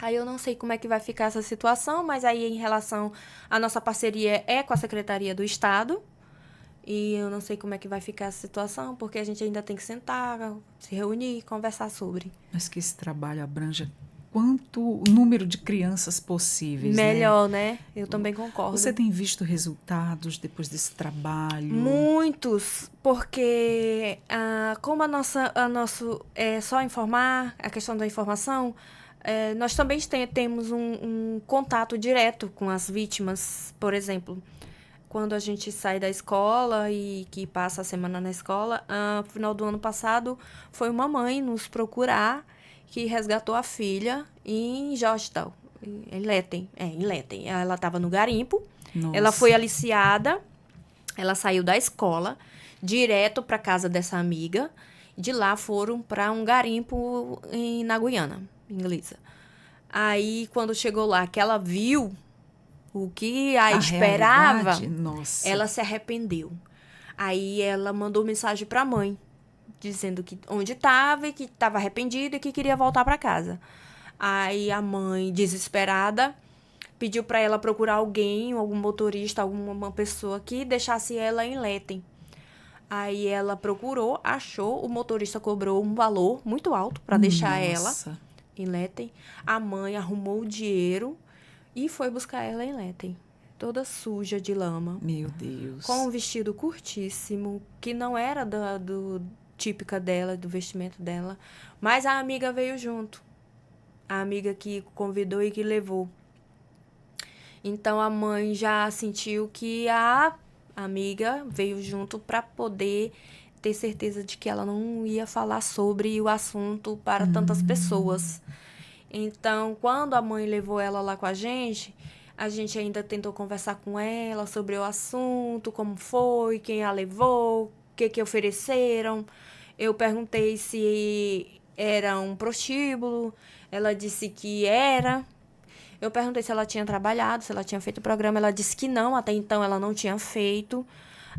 Speaker 2: Aí eu não sei como é que vai ficar essa situação, mas aí em relação à nossa parceria é com a Secretaria do Estado. E eu não sei como é que vai ficar essa situação, porque a gente ainda tem que sentar, se reunir e conversar sobre.
Speaker 1: Mas que esse trabalho abranja quanto número de crianças possíveis,
Speaker 2: Melhor, né? Eu também concordo.
Speaker 1: Você tem visto resultados depois desse trabalho?
Speaker 2: Muitos, porque como a nosso é só informar, a questão da informação, nós também temos um contato direto com as vítimas, por exemplo. Quando a gente sai da escola e que passa a semana na escola, no final do ano passado, foi uma mãe nos procurar que resgatou a filha em Georgetown, em Letten. Em Letten. Ela estava no garimpo,
Speaker 1: Nossa.
Speaker 2: Ela foi aliciada, ela saiu da escola, direto para casa dessa amiga, de lá foram para um garimpo na Guiana Inglesa. Aí, quando chegou lá, que ela viu o que a esperava, ela se arrependeu. Aí ela mandou mensagem para a mãe, dizendo que onde estava e que estava arrependida e que queria voltar para casa. Aí a mãe, desesperada, pediu para ela procurar alguém, algum motorista, alguma pessoa que deixasse ela em Letten. Aí ela procurou, achou, o motorista cobrou um valor muito alto para deixar ela em Letten. A mãe arrumou o dinheiro e foi buscar ela em Letten, toda suja de lama.
Speaker 1: Meu Deus.
Speaker 2: Com um vestido curtíssimo, que não era típica dela, do vestimento dela. Mas a amiga veio junto. A amiga que convidou e que levou. Então, a mãe já sentiu que a amiga veio junto para poder ter certeza de que ela não ia falar sobre o assunto para tantas pessoas. Então, quando a mãe levou ela lá com a gente ainda tentou conversar com ela sobre o assunto, como foi, quem a levou, o que ofereceram. Eu perguntei se era um prostíbulo, ela disse que era. Eu perguntei se ela tinha trabalhado, se ela tinha feito o programa, ela disse que não, até então ela não tinha feito.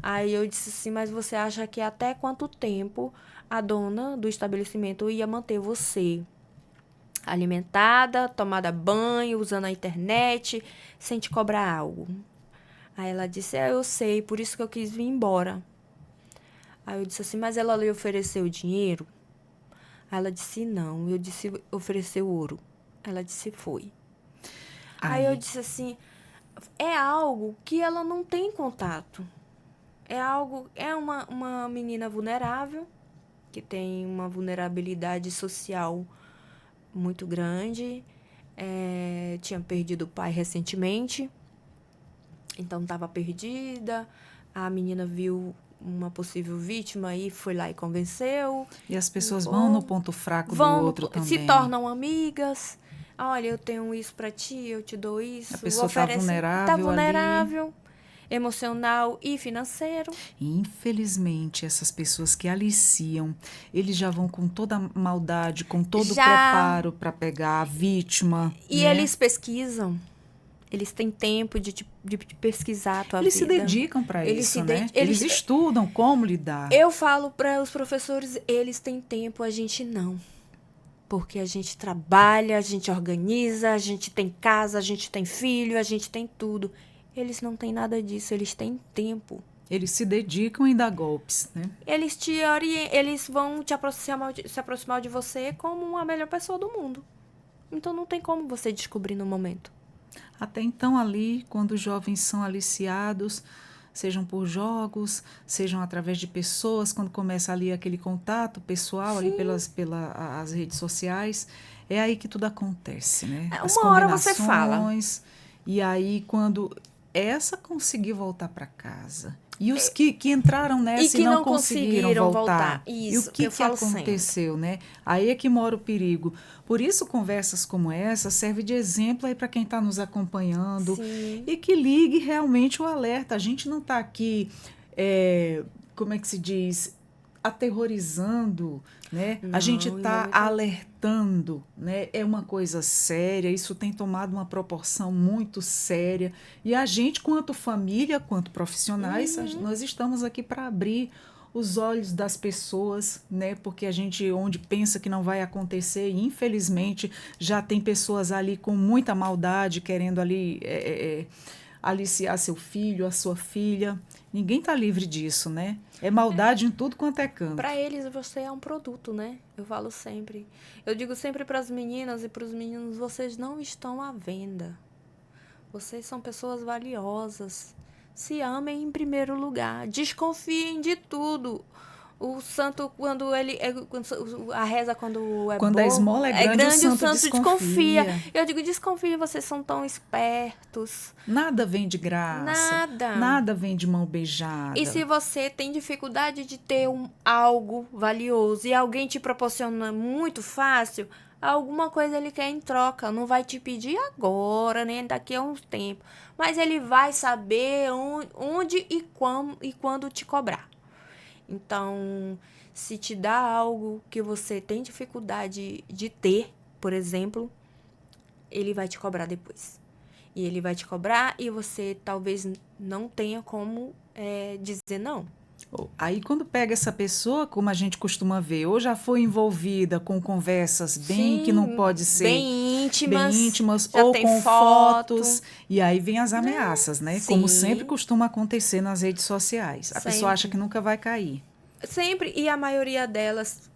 Speaker 2: Aí eu disse assim, mas você acha que até quanto tempo a dona do estabelecimento ia manter você alimentada, tomada banho, usando a internet, sem te cobrar algo? Aí ela disse, eu sei, por isso que eu quis vir embora. Aí eu disse assim, mas ela lhe ofereceu dinheiro? Aí ela disse, não. Eu disse, ofereceu ouro. Ela disse, foi. Aí eu disse assim, é algo que ela não tem contato. É uma menina vulnerável, que tem uma vulnerabilidade social muito grande. Tinha perdido o pai recentemente, então estava perdida. A menina viu uma possível vítima e foi lá e convenceu.
Speaker 1: E as pessoas vão no ponto fraco do outro também.
Speaker 2: Se tornam amigas. Olha, eu tenho isso para ti, eu te dou isso.
Speaker 1: A pessoa está vulnerável
Speaker 2: ali. Emocional e financeiro.
Speaker 1: Infelizmente, essas pessoas que aliciam, eles já vão com toda a maldade, com todo o preparo para pegar a vítima.
Speaker 2: E eles pesquisam. Eles têm tempo de pesquisar a tua vida.
Speaker 1: Eles se dedicam para isso, né? Eles estudam como lidar.
Speaker 2: Eu falo para os professores, eles têm tempo, a gente não. Porque a gente trabalha, a gente organiza, a gente tem casa, a gente tem filho, a gente tem tudo. Eles não têm nada disso, eles têm tempo.
Speaker 1: Eles se dedicam em dar golpes, né?
Speaker 2: Eles vão se aproximar de você como a melhor pessoa do mundo. Então não tem como você descobrir no momento.
Speaker 1: Até então ali, quando os jovens são aliciados, sejam por jogos, sejam através de pessoas, quando começa ali aquele contato pessoal, ali pelas as redes sociais, é aí que tudo acontece, né?
Speaker 2: Uma hora você fala.
Speaker 1: E aí, quando essa conseguir voltar para casa, e os que entraram nessa e não conseguiram voltar.
Speaker 2: Isso,
Speaker 1: e o que aconteceu, né? Aí é que mora o perigo. Por isso, conversas como essa servem de exemplo aí para quem está nos acompanhando.
Speaker 2: Sim.
Speaker 1: E que ligue realmente o alerta. A gente não está aqui, como é que se diz, aterrorizando, né?
Speaker 2: Não,
Speaker 1: a gente está alertando, né? É uma coisa séria, isso tem tomado uma proporção muito séria. E a gente, quanto família, quanto profissionais, nós estamos aqui para abrir os olhos das pessoas, né? Porque a gente, onde pensa que não vai acontecer, infelizmente, já tem pessoas ali com muita maldade, querendo ali aliciar seu filho, a sua filha. Ninguém está livre disso, né? É maldade em tudo quanto é canto.
Speaker 2: Para eles, você é um produto, né? Eu falo sempre. Eu digo sempre para as meninas e para os meninos, vocês não estão à venda. Vocês são pessoas valiosas. Se amem em primeiro lugar. Desconfiem de tudo. O santo, quando ele... a reza, quando é
Speaker 1: Quando
Speaker 2: boa,
Speaker 1: a esmola é grande, o santo
Speaker 2: desconfia. Eu digo, desconfie, vocês são tão espertos.
Speaker 1: Nada vem de graça.
Speaker 2: Nada.
Speaker 1: Nada vem de mão beijada.
Speaker 2: E se você tem dificuldade de ter algo valioso e alguém te proporciona muito fácil, alguma coisa ele quer em troca. Não vai te pedir agora, nem daqui a uns tempos. Mas ele vai saber onde e quando te cobrar. Então, se te dá algo que você tem dificuldade de ter, por exemplo, ele vai te cobrar depois. E ele vai te cobrar e você talvez não tenha como dizer não.
Speaker 1: Aí, quando pega essa pessoa, como a gente costuma ver, ou já foi envolvida com conversas bem que não pode ser
Speaker 2: bem íntimas
Speaker 1: ou com fotos, e aí vem as ameaças, né?
Speaker 2: Sim.
Speaker 1: Como sempre costuma acontecer nas redes sociais. A pessoa acha que nunca vai cair.
Speaker 2: Sempre, e a maioria delas,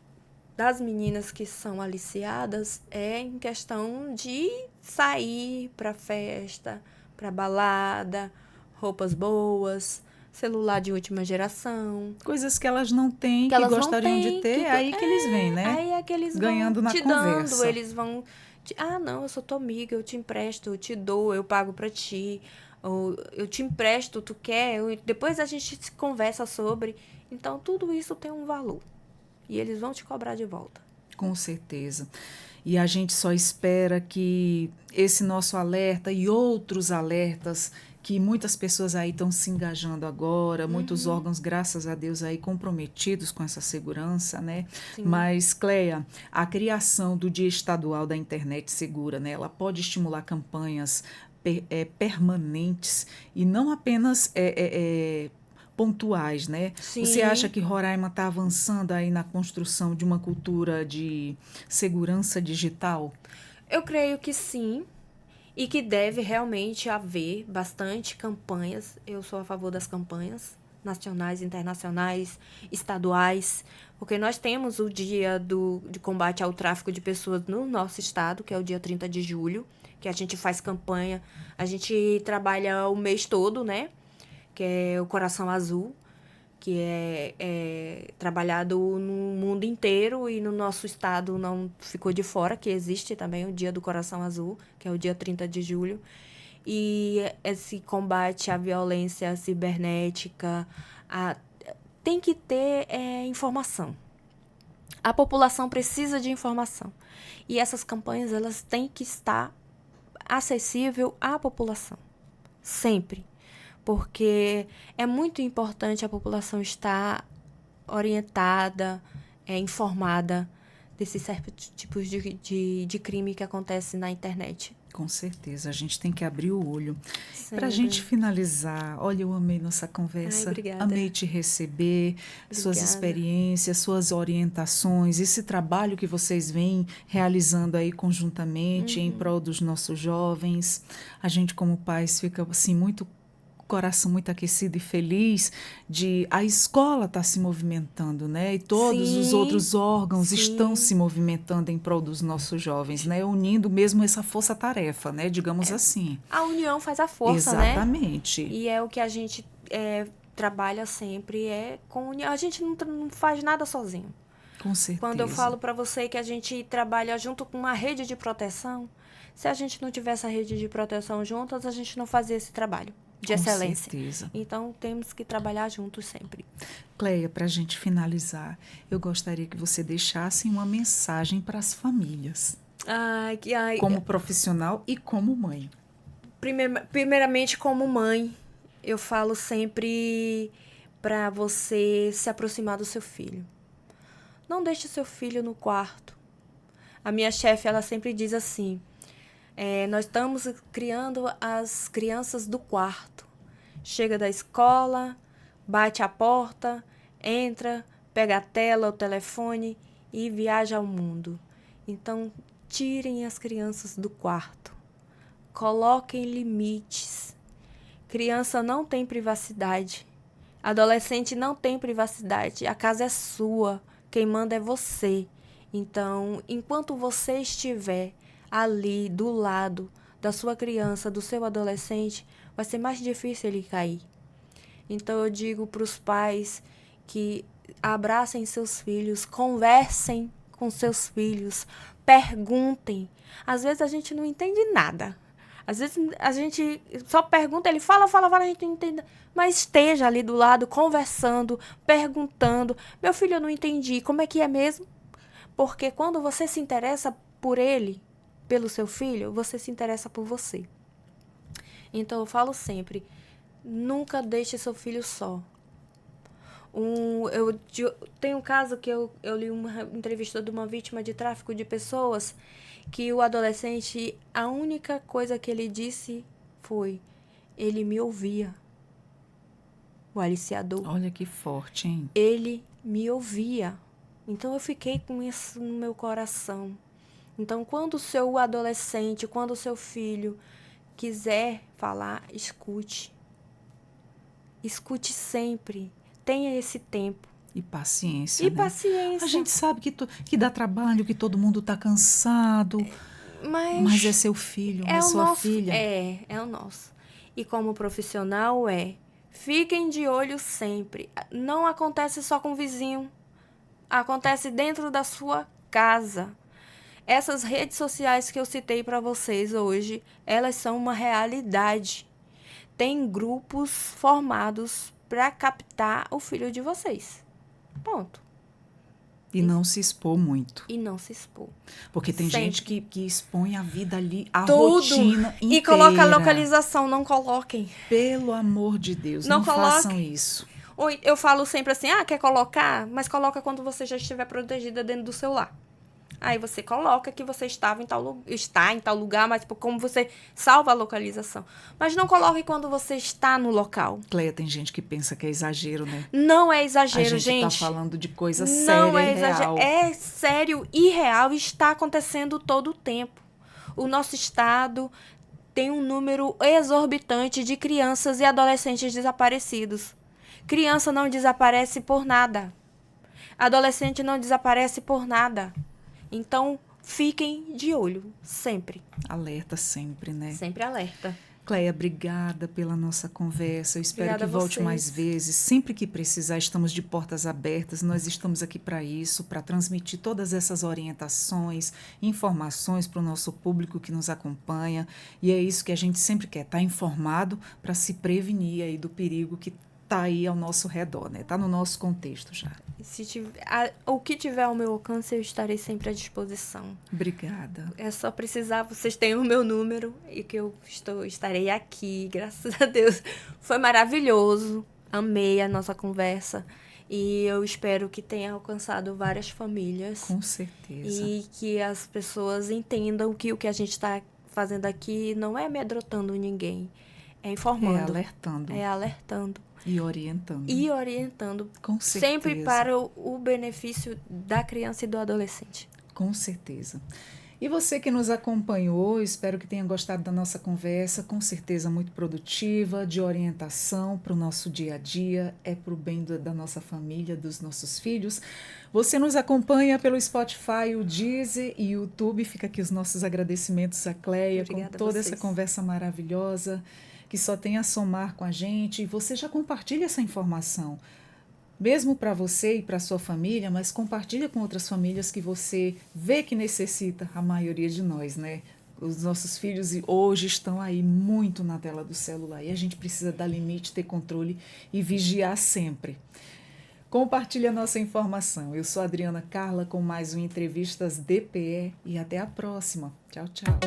Speaker 2: das meninas que são aliciadas, é em questão de sair pra festa, pra balada, roupas boas, celular de última geração.
Speaker 1: Coisas que elas não têm, que gostariam de ter, é aí que eles vêm, né?
Speaker 2: Aí é que eles
Speaker 1: ganhando
Speaker 2: vão
Speaker 1: na
Speaker 2: te
Speaker 1: conversa.
Speaker 2: dando, eles vão... não, eu sou tua amiga, eu te empresto, eu te dou, eu pago pra ti, ou eu te empresto, tu quer, depois a gente conversa sobre. Então, tudo isso tem um valor. E eles vão te cobrar de volta.
Speaker 1: Com certeza. E a gente só espera que esse nosso alerta e outros alertas que muitas pessoas aí estão se engajando agora, muitos órgãos, graças a Deus, aí comprometidos com essa segurança, né?
Speaker 2: Sim.
Speaker 1: Mas, Cleia, a criação do Dia Estadual da Internet Segura, né? Ela pode estimular campanhas permanentes e não apenas pontuais, né?
Speaker 2: Sim.
Speaker 1: Você acha que Roraima está avançando aí na construção de uma cultura de segurança digital?
Speaker 2: Eu creio que sim. E que deve realmente haver bastante campanhas. Eu sou a favor das campanhas nacionais, internacionais, estaduais, porque nós temos o dia de combate ao tráfico de pessoas no nosso estado, que é o dia 30 de julho, que a gente faz campanha. A gente trabalha o mês todo, né? Que é o Coração Azul, que é trabalhado no mundo inteiro e no nosso estado não ficou de fora, que existe também o Dia do Coração Azul, que é o dia 30 de julho. E esse combate à violência cibernética tem que ter informação. A população precisa de informação. E essas campanhas elas têm que estar acessível à população. Sempre. Porque é muito importante a população estar orientada, informada desses certos tipos de crime que acontece na internet.
Speaker 1: Com certeza, a gente tem que abrir o olho. Para a
Speaker 2: Sempre.
Speaker 1: gente finalizar, olha, eu amei nossa conversa,
Speaker 2: Obrigada.
Speaker 1: amei te receber, suas experiências, suas orientações, esse trabalho que vocês vêm realizando aí conjuntamente em prol dos nossos jovens. A gente, como pais, fica assim muito coração muito aquecido e feliz de a escola estar se movimentando, né? E todos os outros órgãos estão se movimentando em prol dos nossos jovens, né? Unindo mesmo essa força-tarefa, né? Digamos assim.
Speaker 2: A união faz a força,
Speaker 1: Exatamente.
Speaker 2: né? E é o que a gente trabalha sempre, com união. A gente não faz nada sozinho.
Speaker 1: Com certeza.
Speaker 2: Quando eu falo para você que a gente trabalha junto com uma rede de proteção, se a gente não tivesse a rede de proteção juntas, a gente não fazia esse trabalho de excelência.
Speaker 1: Certeza.
Speaker 2: Então, temos que trabalhar juntos sempre.
Speaker 1: Cleia, para a gente finalizar, eu gostaria que você deixasse uma mensagem para as famílias. Como profissional e como mãe.
Speaker 2: Primeiramente, como mãe, eu falo sempre para você se aproximar do seu filho. Não deixe seu filho no quarto. A minha chefe, ela sempre diz assim... nós estamos criando as crianças do quarto. Chega da escola, bate a porta, entra, pega a tela, o telefone e viaja ao mundo. Então, tirem as crianças do quarto. Coloquem limites. Criança não tem privacidade. Adolescente não tem privacidade. A casa é sua. Quem manda é você. Então, enquanto você estiver ali do lado da sua criança, do seu adolescente, vai ser mais difícil ele cair. Então, eu digo para os pais que abracem seus filhos, conversem com seus filhos, perguntem. Às vezes a gente não entende nada. Às vezes a gente só pergunta, ele fala, a gente não entende. Mas esteja ali do lado, conversando, perguntando. Meu filho, eu não entendi. Como é que é mesmo? Porque quando você se interessa por ele, pelo seu filho, você se interessa por você. Então eu falo sempre, nunca deixe seu filho só. Tem um caso que eu li uma entrevista de uma vítima de tráfico de pessoas, que o adolescente, a única coisa que ele disse foi, ele me ouvia. O aliciador.
Speaker 1: Olha que forte, hein?
Speaker 2: Ele me ouvia. Então eu fiquei com isso no meu coração. Então, quando o seu adolescente, quando o seu filho quiser falar, escute. Escute sempre. Tenha esse tempo.
Speaker 1: E paciência,
Speaker 2: E
Speaker 1: né?
Speaker 2: paciência.
Speaker 1: A gente sabe que dá trabalho, que todo mundo tá cansado. Mas é seu filho, é sua filha.
Speaker 2: É o nosso. E como profissional fiquem de olho sempre. Não acontece só com o vizinho. Acontece dentro da sua casa. Essas redes sociais que eu citei para vocês hoje, elas são uma realidade. Tem grupos formados para captar o filho de vocês. Ponto.
Speaker 1: E não se expor muito.
Speaker 2: E não se expor.
Speaker 1: Porque tem gente que expõe a vida ali, a
Speaker 2: tudo,
Speaker 1: rotina inteira.
Speaker 2: E coloca a localização, não coloquem.
Speaker 1: Pelo amor de Deus, não façam isso.
Speaker 2: Ou eu falo sempre assim, quer colocar? Mas coloca quando você já estiver protegida dentro do seu lar. Aí você coloca que você está em tal lugar, mas como você salva a localização. Mas não coloque quando você está no local.
Speaker 1: Cleia, tem gente que pensa que é exagero, né?
Speaker 2: Não é exagero, gente.
Speaker 1: A gente tá falando de coisa séria e real.
Speaker 2: É sério e real e está acontecendo todo o tempo. O nosso estado tem um número exorbitante de crianças e adolescentes desaparecidos. Criança não desaparece por nada. Adolescente não desaparece por nada. Então, fiquem de olho, sempre.
Speaker 1: Alerta sempre, né?
Speaker 2: Sempre alerta.
Speaker 1: Cleia, obrigada pela nossa conversa. Eu espero que volte mais vezes. Sempre que precisar, estamos de portas abertas. Nós estamos aqui para isso, para transmitir todas essas orientações, informações para o nosso público que nos acompanha. E é isso que a gente sempre quer, estar informado para se prevenir aí do perigo que está aí ao nosso redor, né? Está no nosso contexto já.
Speaker 2: O que tiver ao meu alcance, eu estarei sempre à disposição.
Speaker 1: Obrigada.
Speaker 2: É só precisar, vocês têm o meu número e que eu estarei aqui, graças a Deus. Foi maravilhoso, amei a nossa conversa e eu espero que tenha alcançado várias famílias.
Speaker 1: Com certeza.
Speaker 2: E que as pessoas entendam que o que a gente está fazendo aqui não é amedrontando ninguém, é informando.
Speaker 1: É alertando.
Speaker 2: É alertando.
Speaker 1: E orientando.
Speaker 2: E orientando.
Speaker 1: Com certeza.
Speaker 2: Sempre para o benefício da criança e do adolescente.
Speaker 1: Com certeza. E você que nos acompanhou, espero que tenha gostado da nossa conversa, com certeza muito produtiva, de orientação para o nosso dia a dia, é para o bem da nossa família, dos nossos filhos. Você nos acompanha pelo Spotify, o Deezer e o YouTube. Fica aqui os nossos agradecimentos à Cleia, com toda essa conversa maravilhosa, que só tem a somar com a gente. E você já compartilha essa informação, mesmo para você e para sua família, mas compartilha com outras famílias que você vê que necessita, a maioria de nós, né? Os nossos filhos hoje estão aí muito na tela do celular e a gente precisa dar limite, ter controle e vigiar sempre. Compartilhe a nossa informação. Eu sou a Adriana Carla com mais um Entrevistas DPE e até a próxima. Tchau, tchau.